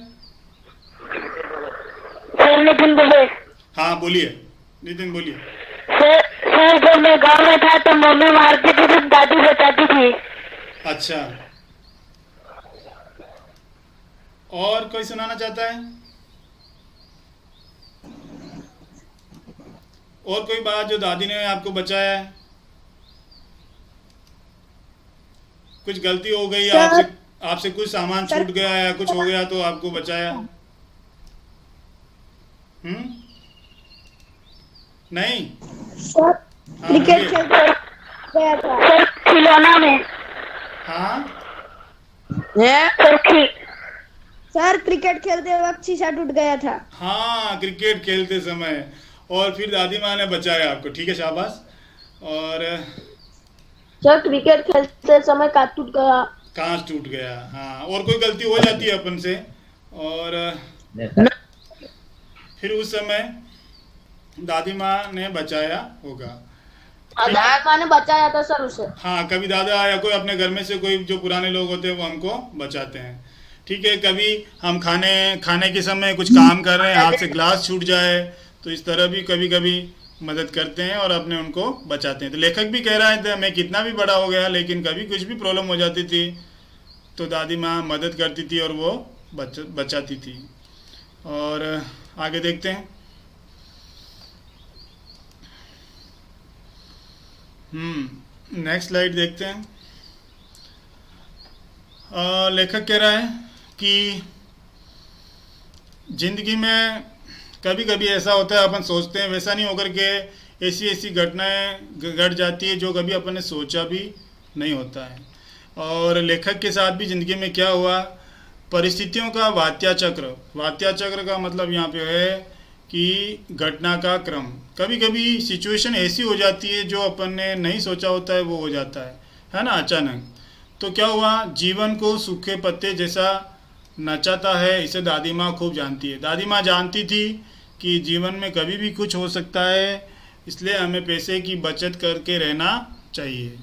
सर नितिन दुबे। हाँ बोलिए, नितिन बोलिए। सर सर जब मैं गांव में था तो मम्मी मारती थी तो दादी बचाती थी। अच्छा, और कोई सुनाना चाहता है? और कोई बात जो दादी ने आपको बचाया है? कुछ गलती हो गई, आपसे आपसे कुछ सामान छूट गया या कुछ हो गया तो आपको बचाया? नहीं? सर हाँ, क्रिकेट बोलिए। खेलते गया था। सर खिलौना में हाँ, सर क्रिकेट खेलते वक्त शीशा टूट गया था। हाँ, क्रिकेट खेलते समय, और फिर दादी माँ ने बचाया आपको। ठीक है, शाबाश। और सर क्रिकेट खेलते समय कांच टूट गया। कांच टूट गया। हाँ, और कोई गलती हो जाती है अपन से, और फिर उस समय दादी माँ ने बचाया होगा। दादी माँ ने बचाया था सर उसे। हाँ, कभी दादा या कोई अपने घर में से कोई जो पुराने लोग होते हैं वो हमको बचाते हैं। ठीक है, कभी हम खाने के समय कुछ काम कर रहे हैं, हाथ से ग्लास छूट जाए, तो इस तरह भी कभी कभी मदद करते हैं और अपने उनको बचाते हैं। तो लेखक भी कह रहा है मैं कितना भी बड़ा हो गया लेकिन कभी कुछ भी प्रॉब्लम हो जाती थी तो दादी माँ मदद करती थी और वो बचाती थी। और आगे देखते हैं। नेक्स्ट स्लाइड देखते हैं। लेखक कह रहा है कि जिंदगी में कभी कभी ऐसा होता है, अपन सोचते हैं वैसा नहीं होकर के ऐसी घटनाएं घट जाती है जो कभी अपन ने सोचा भी नहीं होता है। और लेखक के साथ भी ज़िंदगी में क्या हुआ, परिस्थितियों का वात्या चक्र का मतलब यहाँ पे है कि घटना का क्रम। कभी कभी सिचुएशन ऐसी हो जाती है जो अपन ने नहीं सोचा होता है वो हो जाता है ना, अचानक। तो क्या हुआ, जीवन को सूखे पत्ते जैसा नचाता है, इसे दादी माँ खूब जानती है। दादी माँ जानती थी कि जीवन में कभी भी कुछ हो सकता है, इसलिए हमें पैसे की बचत करके रहना चाहिए।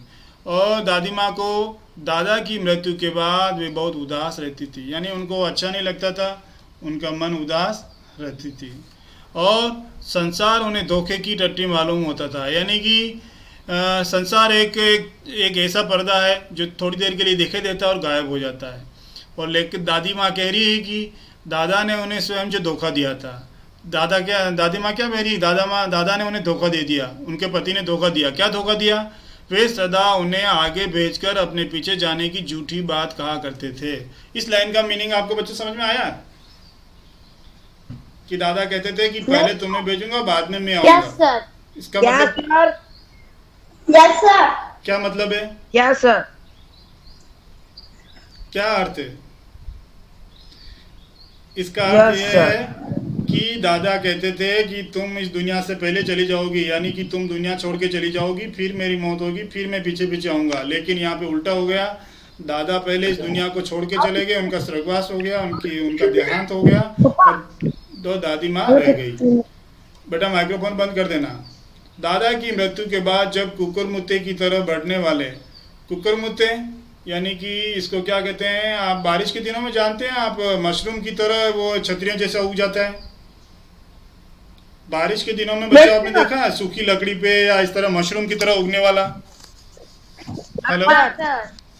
और दादी माँ को दादा की मृत्यु के बाद वे बहुत उदास रहती थी, यानी उनको अच्छा नहीं लगता था, उनका मन उदास रहती थी। और संसार उन्हें धोखे की टट्टी मालूम होता था, यानी कि संसार एक ऐसा पर्दा है जो थोड़ी देर के लिए दिखाई देता है और गायब हो जाता है। और लेकिन दादी माँ कह रही है कि दादा ने उन्हें स्वयं जो धोखा दिया था। दादी माँ क्या कह रही है, दादा ने उन्हें धोखा दे दिया, उनके पति ने धोखा दिया। क्या धोखा दिया, वे सदा उन्हें आगे भेजकर अपने पीछे जाने की झूठी बात कहा करते थे। इस लाइन का मीनिंग आपको बच्चों समझ में आया कि दादा कहते थे कि पहले तुम्हें भेजूंगा बाद में मैं आऊंगा। Yes sir. इसका मतलब यस सर। क्या मतलब है, यस सर। क्या अर्थ है इसका? अर्थ यह है कि दादा कहते थे कि तुम इस दुनिया से पहले चली जाओगी, यानी कि तुम दुनिया छोड़ के चली जाओगी, फिर मेरी मौत होगी, फिर मैं पीछे पीछे आऊँगा। लेकिन यहाँ पे उल्टा हो गया, दादा पहले इस दुनिया को छोड़ के चले गए, उनका स्वर्गवास हो गया, उनका देहांत हो गया और दो दादी माँ रह गई। बेटा माइक्रोफोन बंद कर देना। दादा की मृत्यु के बाद जब कुकुरमुत्ते की तरह बढ़ने वाले, कुकुरमुत्ते यानी कि इसको क्या कहते हैं, आप बारिश के दिनों में जानते हैं आप, मशरूम की तरह वो छतरियां जैसा उग जाता है बारिश के दिनों में। बच्चा आपने देखा है सूखी लकड़ी पे या इस तरह मशरूम की तरह उगने वाला? हेलो,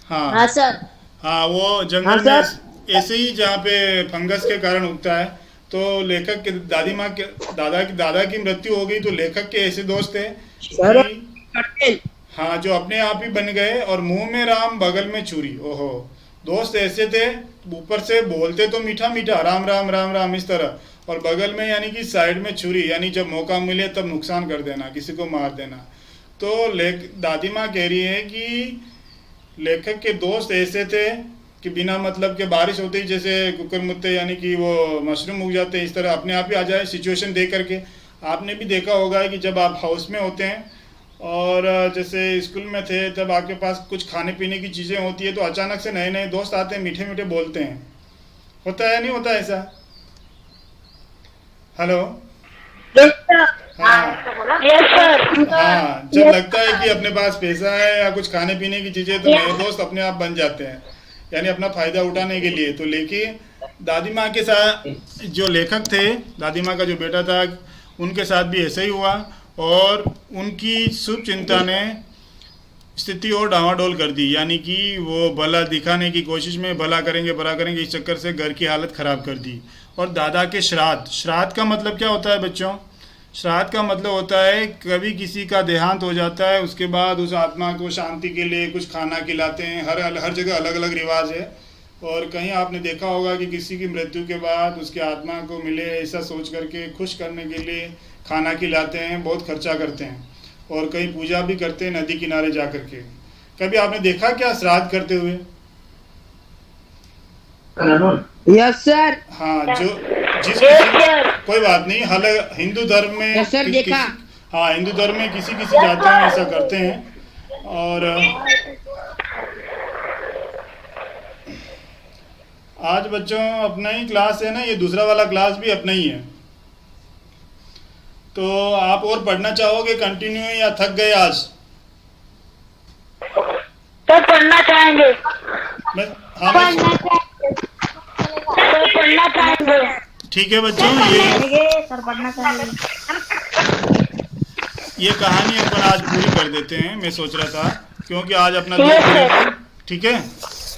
हाँ सर। हाँ, वो जंगल में ऐसे ही जहाँ पे फंगस के कारण उगता है। तो लेखक के दादा की मृत्यु हो गई तो लेखक के ऐसे दोस्त थे कि हाँ, जो अपने आप ही बन गए, और मुंह में राम बगल में छुरी। ओहो, दोस्त ऐसे थे, ऊपर से बोलते तो मीठा मीठा राम राम राम राम इस तरह, और बगल में यानी कि साइड में छुरी, यानी जब मौका मिले तब नुकसान कर देना, किसी को मार देना। तो दादी माँ कह रही है कि लेखक के दोस्त ऐसे थे कि बिना मतलब के बारिश होती ही जैसे कुकुरमुत्ते यानी कि वो मशरूम उग जाते हैं, इस तरह अपने आप ही आ जाए सिचुएशन देख करके। आपने भी देखा होगा कि जब आप हाउस में होते हैं और जैसे स्कूल में थे तब आपके पास कुछ खाने पीने की चीज़ें होती है तो अचानक से नए नए दोस्त आते हैं, मीठे मीठे बोलते हैं, होता है नहीं होता ऐसा? हेलो, हाँ हाँ, जब लगता है कि अपने पास पैसा है या कुछ खाने पीने की चीज़ें तो नए दोस्त अपने आप बन जाते हैं, यानी अपना फ़ायदा उठाने के लिए। तो लेकिन दादी माँ के साथ जो लेखक थे, दादी माँ का जो बेटा था, उनके साथ भी ऐसा ही हुआ। और उनकी शुभ चिंता ने स्थिति और डामाडोल कर दी, यानी कि वो भला दिखाने की कोशिश में भला करेंगे इस चक्कर से घर की हालत ख़राब कर दी। और दादा के श्राद्ध का मतलब क्या होता है बच्चों? श्राद्ध का मतलब होता है कभी किसी का देहांत हो जाता है, उसके बाद उस आत्मा को शांति के लिए कुछ खाना खिलाते हैं। हर जगह अलग अलग रिवाज है। और कहीं आपने देखा होगा कि किसी की मृत्यु के बाद उसकी आत्मा को मिले ऐसा सोच करके खुश करने के लिए खाना खिलाते हैं, बहुत खर्चा करते हैं। और कहीं पूजा भी करते हैं नदी किनारे जा करके। कभी आपने देखा क्या श्राद्ध करते हुए? Yes sir. हाँ, जिस किसी कोई बात नहीं, हालांकि हिंदू धर्म में यस सर, देखा। हाँ, हिंदू धर्म में किसी जातियों में ऐसा करते हैं। और आज बच्चों अपना ही क्लास है ना, ये दूसरा वाला क्लास भी अपना ही है। तो आप और पढ़ना चाहोगे कंटिन्यू या थक गए आज? तो पढ़ना चाहेंगे। हाँ, पढ़ना चाहेंगे। ठीक है बच्चों, ये कहानी अपन आज पूरी कर देते हैं, मैं सोच रहा था, क्योंकि आज अपना ठीक है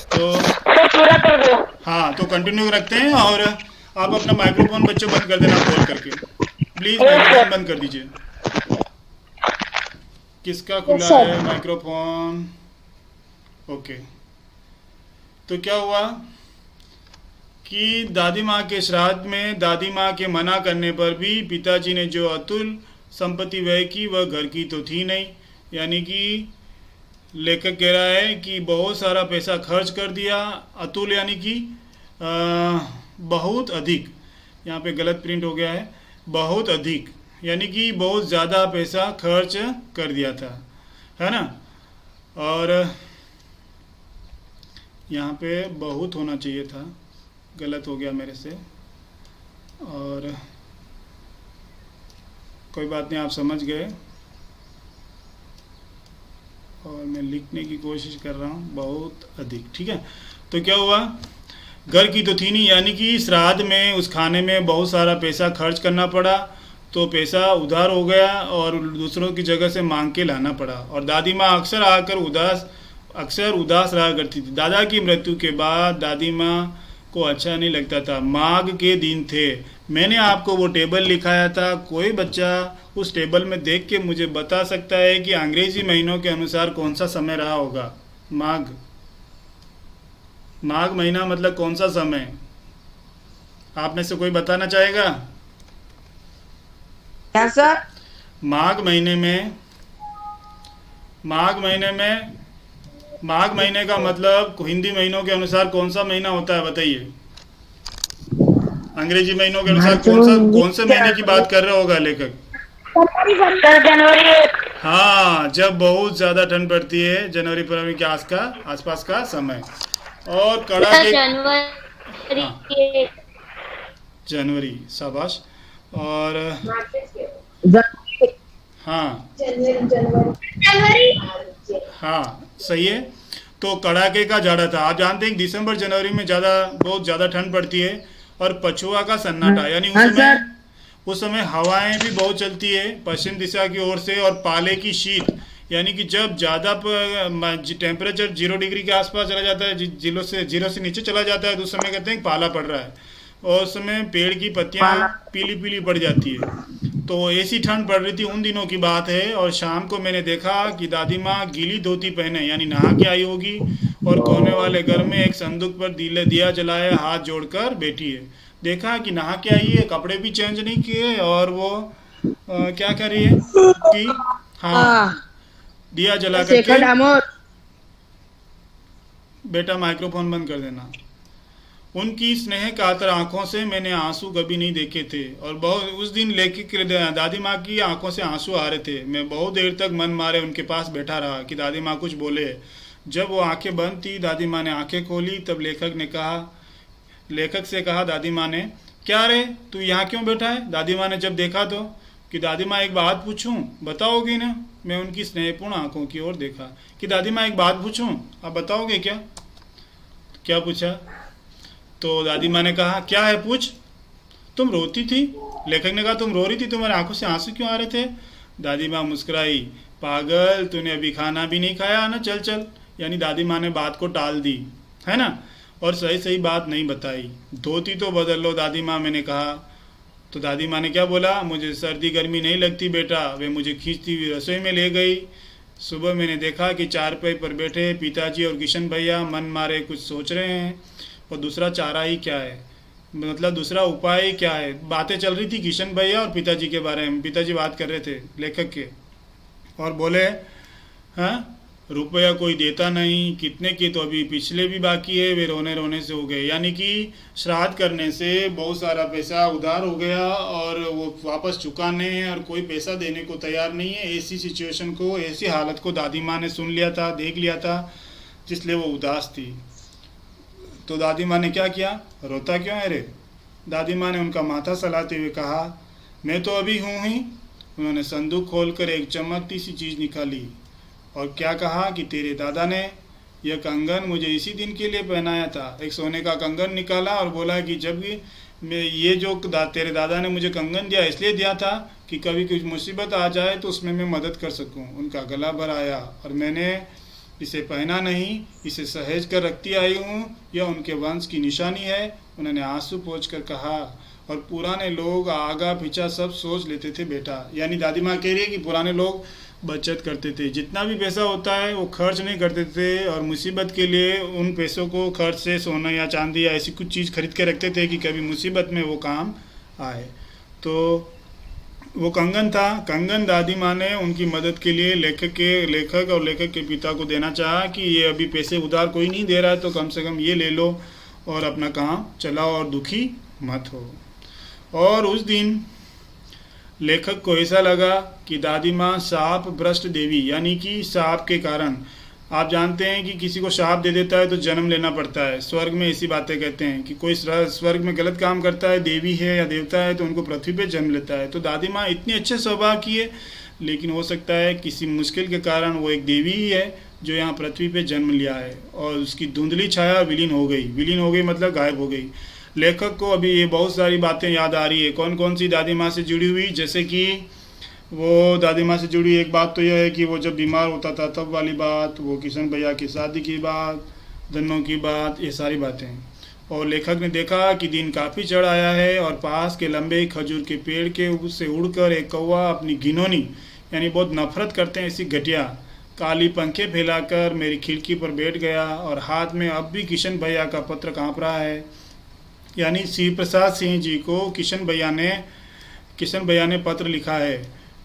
तो पूरा कर दो। हाँ, तो कंटिन्यू रखते हैं। और आप अपना माइक्रोफोन बच्चों बंद कर देना कॉल करके, प्लीज माइक्रोफोन बंद कर दीजिए। किसका खुला है माइक्रोफोन? ओके। तो क्या हुआ कि दादी माँ के श्राद्ध में दादी माँ के मना करने पर भी पिताजी ने जो अतुल संपत्ति व्यय की वह घर की तो थी नहीं, यानी कि लेखक कह रहा है कि बहुत सारा पैसा खर्च कर दिया अतुल, यानी कि बहुत अधिक, यहाँ पे गलत प्रिंट हो गया है, बहुत अधिक यानी कि बहुत ज़्यादा पैसा खर्च कर दिया था, है ना। और यहाँ पे बहुत होना चाहिए था, गलत हो गया मेरे से। और कोई बात नहीं, आप समझ गए। और मैं लिखने की कोशिश कर रहा हूँ, बहुत अधिक, ठीक है। तो क्या हुआ, घर की तो थी नहीं, यानी कि श्राद्ध में उस खाने में बहुत सारा पैसा खर्च करना पड़ा, तो पैसा उधार हो गया और दूसरों की जगह से मांग के लाना पड़ा। और दादी माँ अक्सर उदास रहा करती थी। दादा की मृत्यु के बाद दादी माँ को अच्छा नहीं लगता था। माघ के दिन थे, मैंने आपको वो टेबल लिखाया था, कोई बच्चा उस टेबल में देख के मुझे बता सकता है कि अंग्रेजी महीनों के अनुसार कौन सा समय रहा होगा? माघ महीना मतलब कौन सा समय? आप में से कोई बताना चाहेगा? क्या सर? माघ महीने का मतलब हिंदी महीनों के अनुसार कौन सा महीना होता है बताइए? अंग्रेजी महीनों के अनुसार कौन से महीने की बात कर रहे होगा लेखक? जनवरी। हाँ, जब बहुत ज्यादा ठंड पड़ती है, जनवरी फरवरी के आसपास का समय। और कड़ाके जनवरी, शाबाश। और हाँ हाँ, सही है। तो कड़ाके का जाड़ा था। आप जानते हैं दिसंबर जनवरी में बहुत ज़्यादा ठंड पड़ती है और पछुआ का सन्नाटा, यानी उस समय हवाएं भी बहुत चलती है पश्चिम दिशा की ओर से, और पाले की शीत, यानी कि जब ज़्यादा टेम्परेचर 0 डिग्री के आसपास चला जाता है, जीरो से नीचे चला जाता है, तो उस समय कहते हैं पाला पड़ रहा है। और उस समय पेड़ की पत्तियां पीली पीली पड़ जाती है। तो ऐसी ठंड पड़ रही थी, उन दिनों की बात है। और शाम को मैंने देखा कि दादी माँ गीली धोती पहने, यानी नहा के आई होगी, और कोने वाले घर में एक संदूक पर दिया जलाए हाथ जोड़कर बैठी है। देखा कि नहा के आई है, कपड़े भी चेंज नहीं किए, और वो क्या कर रही है कि हाँ, दिया जला करके। बेटा माइक्रोफोन बंद कर देना। उनकी स्नेह कातर आंखों से मैंने आंसू कभी नहीं देखे थे। और बहुत उस दिन लेखक दादी माँ की आंखों से आंसू आ रहे थे। मैं बहुत देर तक मन मारे उनके पास बैठा रहा कि दादी माँ कुछ बोले। जब वो आंखें बंद थी, दादी माँ ने आंखें खोली, तब लेखक से कहा दादी माँ ने, क्या रे तू यहाँ क्यों बैठा है? दादी माँ ने जब देखा तो कि दादी माँ एक बात पूछूं, बताओगी ना? मैं उनकी स्नेहपूर्ण आंखों की ओर देखा कि दादी माँ एक बात पूछूं, आप बताओगे क्या? क्या पूछा? तो दादी माँ ने कहा, क्या है पूछ। तुम रोती थी। लेखक ने कहा, तुम रो रही थी, तुम्हारी आंखों से आंसू क्यों आ रहे थे? दादी माँ मुस्कुराई, पागल तूने अभी खाना भी नहीं खाया ना, चल चल। यानी दादी माँ ने बात को टाल दी, है ना, और सही सही बात नहीं बताई। धोती तो बदल लो दादी माँ, मैंने कहा। तो दादी माँ ने क्या बोला, मुझे सर्दी गर्मी नहीं लगती बेटा। वे मुझे खींचती हुई रसोई में ले गई। सुबह मैंने देखा कि चारपाई पर बैठे पिताजी और किशन भैया मन मारे कुछ सोच रहे हैं, और दूसरा चारा ही क्या है, मतलब दूसरा उपाय क्या है। बातें चल रही थी किशन भैया और पिताजी के बारे में। पिताजी बात कर रहे थे लेखक के, और बोले हाँ रुपया कोई देता नहीं, कितने के तो अभी पिछले भी बाकी है। वे रोने रोने से हो गए, यानी कि श्राद्ध करने से बहुत सारा पैसा उधार हो गया और वो वापस चुकाने और कोई पैसा देने को तैयार नहीं है। ऐसी सिचुएशन को, ऐसी हालत को दादी माँ ने सुन लिया था, देख लिया था, जिसलिए वो उदास थी। तो दादी माँ ने क्या किया, रोता क्यों है रे? दादी माँ ने उनका माथा सहलाते हुए कहा, मैं तो अभी हूँ ही। उन्होंने संदूक खोलकर एक चमकती सी चीज़ निकाली और क्या कहा कि तेरे दादा ने यह कंगन मुझे इसी दिन के लिए पहनाया था। एक सोने का कंगन निकाला और बोला कि जब भी मैं ये जो तेरे दादा ने मुझे कंगन दिया इसलिए दिया था कि कभी कुछ मुसीबत आ जाए तो उसमें मैं मदद कर सकूं। उनका गला भर आया और मैंने इसे पहना नहीं, इसे सहेज कर रखती आई हूँ, यह उनके वंश की निशानी है। उन्होंने आंसू पोंछ कर कहा। और पुराने लोग आगा पीछा सब सोच लेते थे बेटा। यानी दादी माँ कह रही है कि पुराने लोग बचत करते थे, जितना भी पैसा होता है वो खर्च नहीं करते थे, और मुसीबत के लिए उन पैसों को खर्च से सोना या चांदी या ऐसी कुछ चीज़ खरीद के रखते थे कि कभी मुसीबत में वो काम आए। तो वो कंगन था। कंगन दादी माँ ने उनकी मदद के लिए लेखक और लेखक के पिता को देना चाहा कि ये अभी पैसे उधार कोई नहीं दे रहा है तो कम से कम ये ले लो और अपना काम चलाओ और दुखी मत हो। और उस दिन लेखक को ऐसा लगा कि दादी माँ शाप भ्रष्ट देवी, यानी कि शाप के कारण, आप जानते हैं कि किसी को शाप दे देता है तो जन्म लेना पड़ता है। स्वर्ग में ऐसी बातें कहते हैं कि कोई स्वर्ग में गलत काम करता है, देवी है या देवता है, तो उनको पृथ्वी पे जन्म लेता है। तो दादी माँ इतनी अच्छे स्वभाव की है, लेकिन हो सकता है किसी मुश्किल के कारण वो एक देवी ही है जो यहाँ पृथ्वी पे जन्म लिया है, और उसकी धुंधली छाया विलीन हो गई मतलब गायब हो गई। लेखक को अभी ये बहुत सारी बातें याद आ रही है। कौन कौन सी दादी माँ से जुड़ी हुई, जैसे कि वो दादी माँ से जुड़ी एक बात तो यह है कि वो जब बीमार होता था तब वाली बात, वो किशन भैया की शादी की बात, धनों की बात, ये सारी बातें। और लेखक ने देखा कि दिन काफ़ी चढ़ आया है और पास के लंबे खजूर के पेड़ के उससे उड़कर एक कौवा अपनी घिनौनी, यानी बहुत नफरत करते हैं ऐसी घटिया काली पंखे फैलाकर मेरी खिड़की पर बैठ गया, और हाथ में अब भी किशन भैया का पत्र काँप रहा है। यानी शिव प्रसाद सिंह जी को किशन भैया ने पत्र लिखा है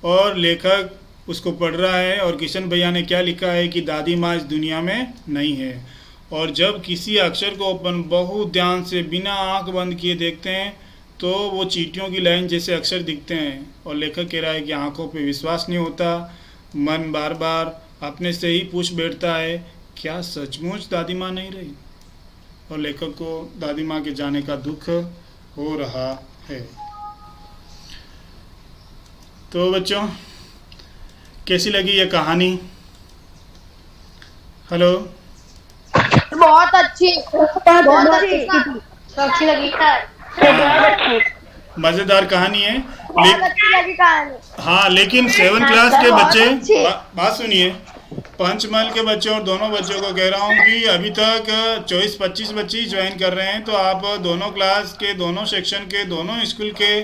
और लेखक उसको पढ़ रहा है। और किशन भैया ने क्या लिखा है कि दादी माँ इस दुनिया में नहीं है। और जब किसी अक्षर को अपन बहुत ध्यान से बिना आंख बंद किए देखते हैं तो वो चींटियों की लाइन जैसे अक्षर दिखते हैं। और लेखक कह रहा है कि आंखों पे विश्वास नहीं होता, मन बार बार अपने से ही पूछ बैठता है क्या सचमुच दादी माँ नहीं रही। और लेखक को दादी माँ के जाने का दुख हो रहा है। तो बच्चों, कैसी लगी ये कहानी? हेलो, बहुत अच्छी लगी, मज़ेदार कहानी है। बहुत अच्छी लगी कहानी। हाँ, लेकिन 7 क्लास के बच्चे, बात सुनिए, पंचमहल के बच्चों और दोनों बच्चों को कह रहा हूँ कि अभी तक 24-25 बच्चे ज्वाइन कर रहे हैं, तो आप दोनों क्लास के, दोनों सेक्शन के, दोनों स्कूल के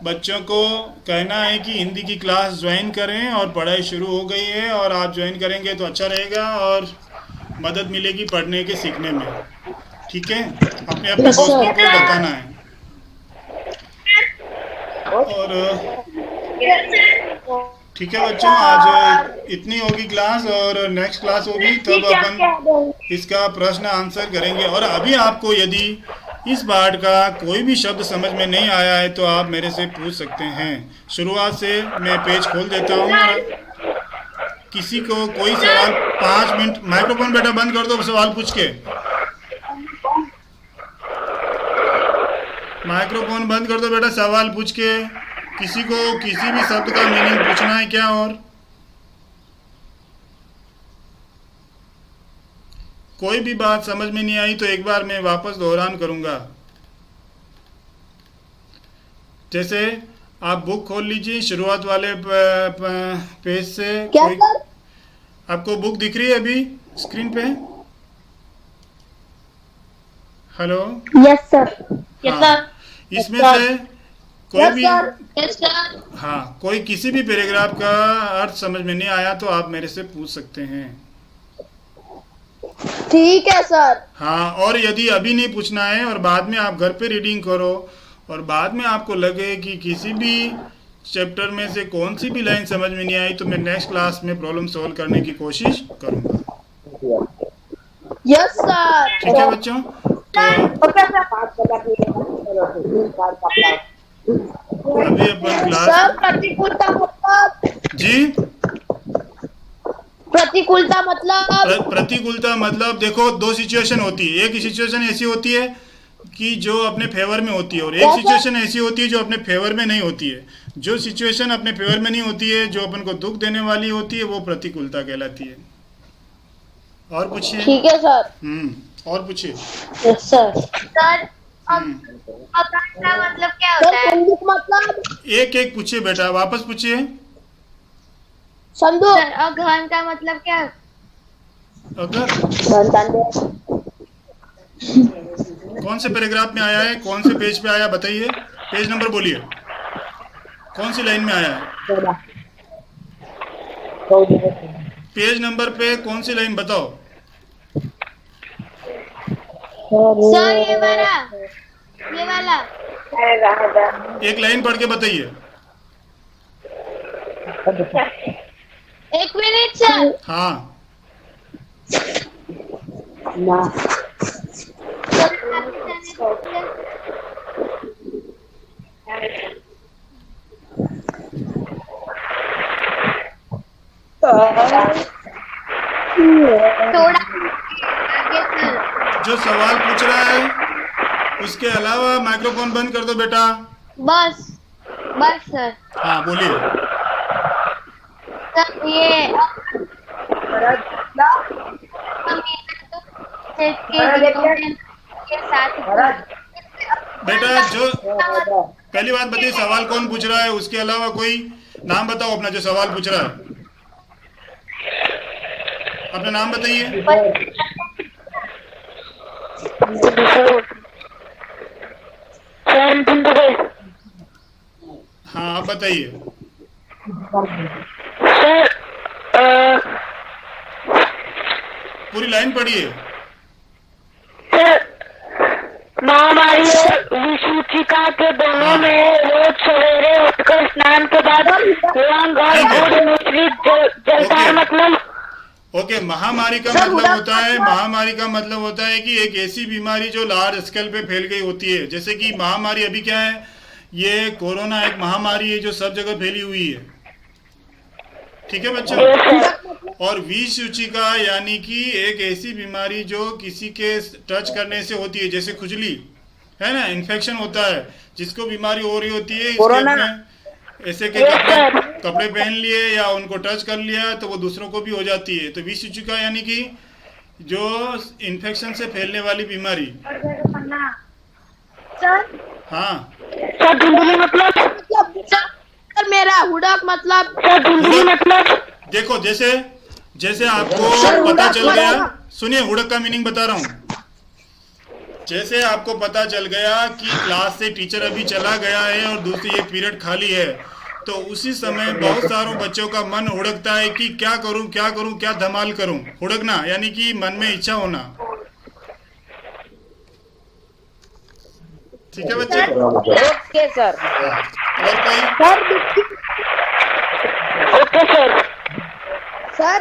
बच्चों को कहना है कि हिंदी की क्लास ज्वाइन करें और पढ़ाई शुरू हो गई है, और आप ज्वाइन करेंगे तो अच्छा रहेगा और मदद मिलेगी पढ़ने के सीखने में। ठीक है, अपने अपने दोस्तों को बताना है। और ठीक है बच्चों, आज इतनी होगी क्लास, और नेक्स्ट क्लास होगी तब अपन इसका प्रश्न आंसर करेंगे। और अभी आपको यदि इस पाठ का कोई भी शब्द समझ में नहीं आया है तो आप मेरे से पूछ सकते हैं। शुरुआत से मैं पेज खोल देता हूँ, और किसी को कोई सवाल 5 मिनट, माइक्रोफोन बेटा बंद कर दो, सवाल पूछ के, माइक्रोफोन बंद कर दो बेटा, सवाल पूछ के। किसी को किसी भी शब्द का मीनिंग पूछना है क्या? और कोई भी बात समझ में नहीं आई तो एक बार मैं वापस दोहरान करूंगा। जैसे आप बुक खोल लीजिए शुरुआत वाले पेज से। क्या सर? आपको बुक दिख रही है अभी स्क्रीन पे? हेलो? Yes sir. हाँ, इसमें से कोई भी यस सर। हाँ, कोई किसी भी पैराग्राफ का अर्थ समझ में नहीं आया तो आप मेरे से पूछ सकते हैं। ठीक है सर। हाँ, और यदि अभी नहीं पूछना है और बाद में आप घर पे रीडिंग करो और बाद में आपको लगे कि किसी भी चैप्टर में से कौन सी भी लाइन समझ में नहीं आई तो मैं नेक्स्ट क्लास में प्रॉब्लम सॉल्व करने की कोशिश करूँगा। Yes sir. ठीक है बच्चों? तो अभी अपन क्लास सर प्रतिकूलता मतलब? जी, प्रतिकूलता मतलब? प्रतिकूलता मतलब देखो दो सिचुएशन होती है। एक सिचुएशन ऐसी होती है कि जो अपने फेवर में होती है और एक सिचुएशन ऐसी होती है जो अपने फेवर में नहीं होती है। जो सिचुएशन अपने फेवर में नहीं होती है, जो अपन को दुख देने वाली होती है, वो प्रतिकूलता कहलाती है। और पूछिए। ठीक है सर। और पूछिए। Yes sir. सर अघन का मतलब क्या होता है? संदूक मतलब? एक एक पूछिए बेटा, वापस पूछिए। संदूक। सर अघन का मतलब क्या? अगर कौन से पैराग्राफ में आया है, कौन से पेज पे आया बताइए, पेज नंबर बोलिए, कौन सी लाइन में आया है? पेज नंबर पे कौन सी लाइन बताओ। सर ये वाला एक लाइन पढ़ के बताइए। एक मिनट सर। हाँ, थोड़ा आगे सर। जो सवाल पूछ रहा है उसके अलावा माइक्रोफोन बंद कर दो बेटा। बस सर। हाँ बोलिए। सर ये के साथ बेटा जो पहली बात बताइए, सवाल कौन पूछ रहा है, उसके अलावा कोई नाम बताओ अपना जो सवाल पूछ रहा है। अपना नाम बताइए। हाँ आप बताइए। पूरी लाइन पढ़िए। महामारी और विसूचिका के दोनों में रोज सवेरे उठकर स्नान के बाद लौंग और गुड़ मिश्रित जलसार मतलब? ओके, महामारी का मतलब होता है, महामारी का मतलब होता है कि एक ऐसी बीमारी जो लार्ज स्केल पे फैल गई होती है। जैसे कि महामारी अभी क्या है, ये कोरोना एक महामारी है जो सब जगह फैली हुई है। ठीक है बच्चों? और विसूचिका यानी कि एक ऐसी बीमारी जो किसी के टच करने से होती है, जैसे खुजली है ना, इन्फेक्शन होता है, जिसको बीमारी हो रही होती है, इसके अपने ऐसे के कपड़े पहन लिए या उनको टच कर लिया तो वो दूसरों को भी हो जाती है। तो विसूचिका यानी कि जो इन्फेक्शन से फैलने वाली बीमारी। हाँ सर धुंधली मतलब? सर मेरा हुड़क मतलब? सर धुंधली मतलब? देखो जैसे आपको पता चल गया, सुनिए हुड़क का मीनिंग बता रहा हूँ। जैसे आपको पता चल गया कि क्लास से टीचर अभी चला गया है और दूसरी एक पीरियड खाली है, तो उसी समय बहुत सारों बच्चों का मन हुड़कता है कि क्या करूं क्या धमाल करूं। हुड़कना यानी कि मन में इच्छा होना। ठीक है बच्चे? Okay sir. और कोई? Okay sir. सर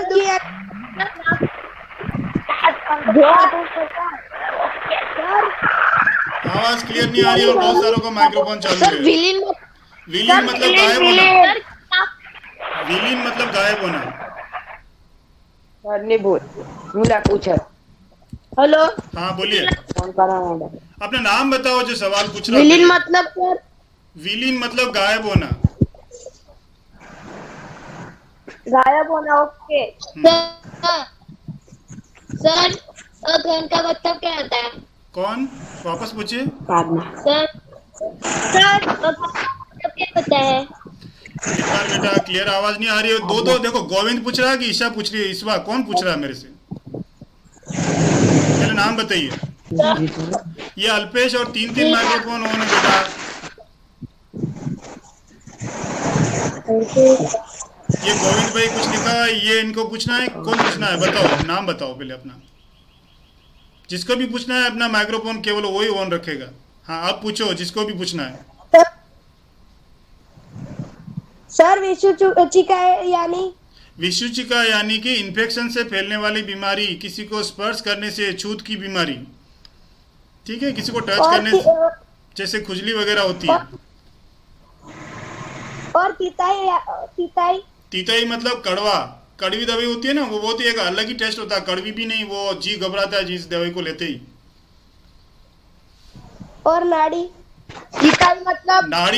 आवाज क्लियर नहीं आ रही और बहुत सारों का माइक्रोफोन चालू सर है। विलीन मतलब गायब होना। विलीन मतलब गायब होना। नहीं बोल मुला पूछ। हेलो हाँ बोलिए। कौन कर रहा है? अपना नाम बताओ जो सवाल पूछ रहा विलीन है। मतलब सर? विलीन मतलब गायब होना। गायब होना। ओके सर अघन का मतलब क्या होता है? कौन? वापस पूछिए। सर अघन का मतलब कैसे होता है? एक बार बेटा क्लियर आवाज नहीं आ रही है। दो दो देखो, गोविंद पूछ रहा है कि ईशा पूछ रही है। ईशा कौन पूछ रहा है मेरे से? पहले नाम बताइए। ये अल्पेश और तीन तीन माइक्रोफोन ऑन है बेटा। ये गोविंद भाई कुछ लिखा है, ये इनको पूछना है। कौन पूछना है बताओ, नाम बताओ पहले अपना। जिसको भी पूछना है अपना माइक्रोफोन केवल वही ऑन रखेगा। हाँ अब पूछो जिसको भी पूछना है। सर विषुचिका यानी विषुचिका यानी कि इन्फेक्शन से फैलने वाली बीमारी, किसी को स्पर्श करने से छूत की बीमारी, ठीक है, किसी को टच करने से जैसे खुजली वगैरह होती है। और तीताई तीताई मतलब कड़वा, कड़वी दवाई होती है ना, वो बहुत ही एक अलग ही टेस्ट होता है। कड़वी भी नहीं, वो जी घबराता है जिस दवाई को लेते ही। और नाड़ी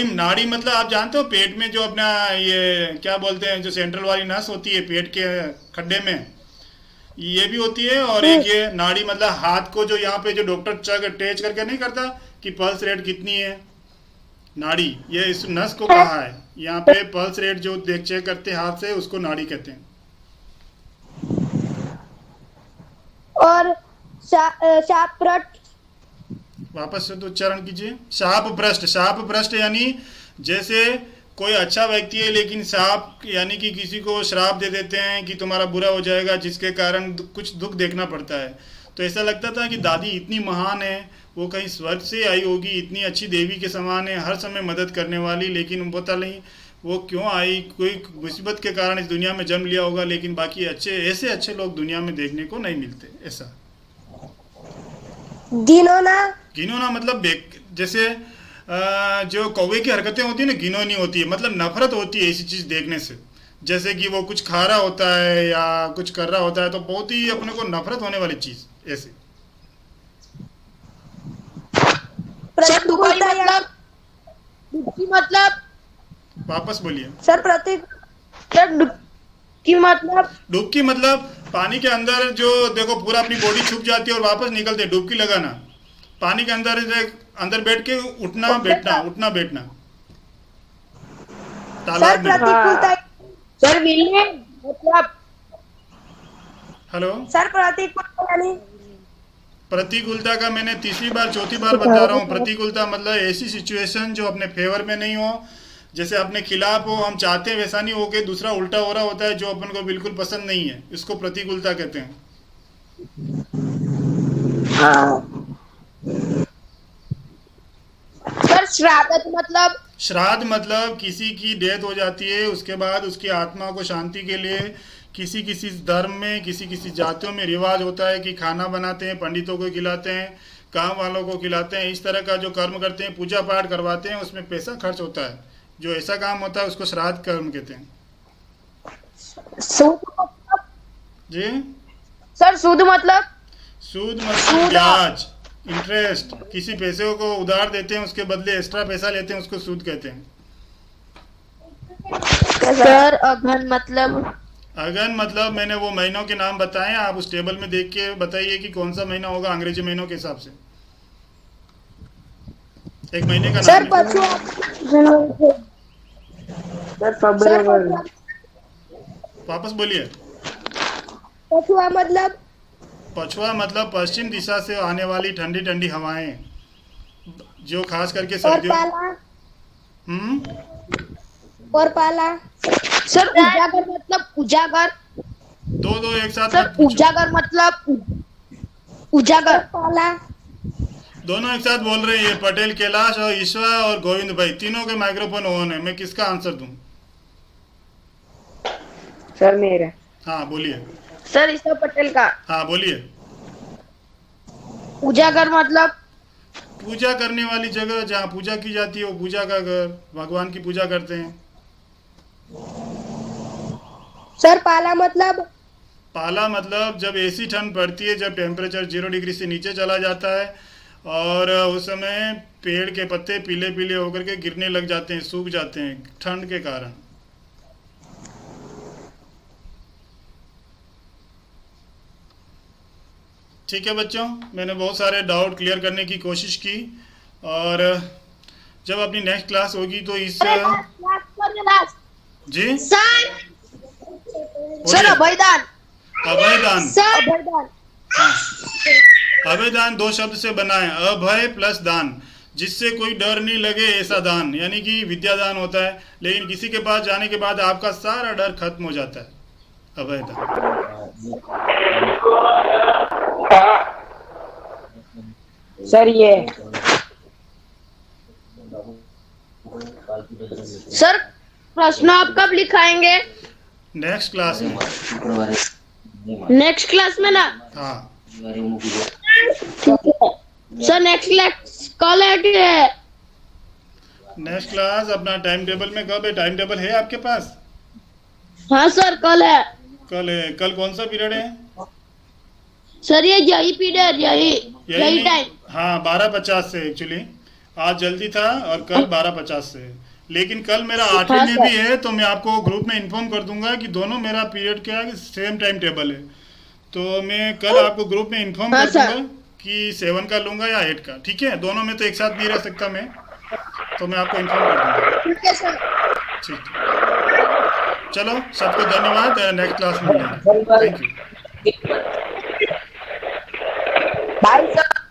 नाड़ी मतलब आप जानते हो पेट में जो अपना ये क्या बोलते हैं, जो सेंट्रल वाली नस होती है पेट के खड्डे में, ये भी होती है। और एक ये नाड़ी मतलब हाथ को जो यहाँ पे जो डॉक्टर टेच करके नहीं करता कि पल्स रेट कितनी है, नाड़ी, ये इस नस को कहा है। यहाँ पे पल्स रेट जो चेक करते हैं हाथ से, उसको नाड़ी कहते हैं। और शापरट, वापस से तो उच्चारण कीजिए। शाप भ्रष्ट यानी जैसे कोई अच्छा व्यक्ति है लेकिन शाप यानी कि किसी को श्राप दे देते हैं कि तुम्हारा बुरा हो जाएगा, जिसके कारण कुछ दुख देखना पड़ता है। तो ऐसा लगता था कि दादी इतनी महान है, वो कहीं स्वर्ग से आई होगी, इतनी अच्छी देवी के समान है, हर समय मदद करने वाली, लेकिन पता नहीं वो क्यों आई, कोई मुसीबत के कारण इस दुनिया में जन्म लिया होगा। लेकिन बाकी ऐसे अच्छे लोग दुनिया में देखने को नहीं मिलते। ऐसा गिनोना मतलब जैसे जो कौवे की हरकतें होती है ना, गिनोनी होती है, मतलब नफरत होती है ऐसी चीज देखने से। जैसे कि वो कुछ खा रहा होता है या कुछ कर रहा होता है तो बहुत ही अपने को नफरत होने वाली चीज ऐसे। मतलब वापस बोलिए सर। डुबकी मतलब पानी के अंदर जो देखो पूरा अपनी बॉडी छुप जाती है और वापस निकलते, डुबकी लगाना। पानी के अंदर बैठ के उठना बैठना तालाब में। सर मतलब हेलो सर प्रतिकूलता का मैंने तीसरी बार चौथी बार बता रहा हूँ। प्रतिकूलता मतलब ऐसी सिचुएशन जो अपने फेवर में नहीं हो, जैसे अपने खिलाफ हो, हम चाहते हैं वैसा नहीं हो के दूसरा उल्टा हो रहा होता है, जो अपन को बिल्कुल पसंद नहीं है, इसको प्रतिकूलता कहते हैं। सर श्राद्ध मतलब किसी की डेथ हो जाती है, उसके बाद उसकी आत्मा को शांति के लिए किसी किसी धर्म में, किसी किसी जातियों में रिवाज होता है कि खाना बनाते हैं, पंडितों को खिलाते हैं, काम वालों को खिलाते हैं, इस तरह का जो कर्म करते हैं, पूजा पाठ करवाते हैं, उसमें पैसा खर्च होता है। जो ऐसा काम होता है उसको श्राद्ध कर्म कहते हैं। जी सर सूद मतलब ब्याज, इंटरेस्ट। किसी पैसे को उधार देते हैं, उसके बदले एक्स्ट्रा पैसा लेते हैं, उसको सूद कहते हैं। सर अगन मतलब मैंने वो महीनों के नाम बताए, आप उस टेबल में देख के बताइए कि कौन सा महीना होगा अंग्रेजी महीनों के हिसाब से। एक महीने का नाम वापस बोलिए। पछुआ मतलब पश्चिम दिशा से आने वाली ठंडी ठंडी हवाएं, जो खास करके सर्दियों। और पाला सर उजागर मतलब उजागर। दो एक साथ सर उजागर मतलब उजागर पाला। दोनों एक साथ बोल रहे हैं। पटेल कैलाश और ईश्वर और गोविंद भाई तीनों के माइक्रोफोन ऑन है। मैं किसका आंसर दूं? सर मेरा। हाँ बोलिए। सर ईश्वर पटेल का। हाँ बोलिए। उजागर मतलब पूजा करने वाली जगह, जहाँ पूजा की जाती है वो पूजा का घर, भगवान की पूजा करते हैं। सर पाला मतलब जब ऐसी ठंड पड़ती है, जब टेम्परेचर 0 डिग्री से नीचे चला जाता है और उस समय पेड़ के पत्ते पीले पीले होकर के गिरने लग जाते हैं, सूख जाते हैं ठंड के कारण। ठीक है बच्चों, मैंने बहुत सारे डाउट क्लियर करने की कोशिश की और जब अपनी नेक्स्ट क्लास होगी तो इस जी सर बोलिए। अभयदान अभयदान, सर अभयदान हाँ, अभयदान 2 शब्द से बना है, अभय प्लस दान, जिससे कोई डर नहीं लगे ऐसा दान, यानी कि विद्यादान होता है। लेकिन किसी के पास जाने के बाद आपका सारा डर खत्म हो जाता है, अभयदान। सर ये सर प्रश्न आप कब लिखाएंगे? नेक्स्ट क्लास में। नेक्स्ट क्लास में ना? हाँ, सर नेक्स्ट क्लास कल है? नेक्स्ट क्लास अपना टाइम टेबल में कब है? टाइम टेबल है आपके पास? हाँ सर कल है। कल है। कल कौन सा पीरियड है? सर ये यही पीरियड यही टाइम। हाँ, 12:50 से एक्चुअली। आज जल्दी था और कल 12:50 से है। लेकिन कल मेरा 8वीं में भी है, तो मैं आपको ग्रुप में इन्फॉर्म कर दूंगा कि दोनों मेरा पीरियड क्या है, सेम टाइम टेबल है। तो मैं कल आपको ग्रुप में इन्फॉर्म कर दूंगा कि 7 का लूंगा या 8 का, ठीक है? दोनों में तो एक साथ नहीं रह सकता मैं, तो मैं आपको इन्फॉर्म कर दूंगा। ठीक है सर। ठीक, चलो सबको धन्यवाद, नेक्स्ट क्लास में मिलेंगे। Thank you. भाई साहब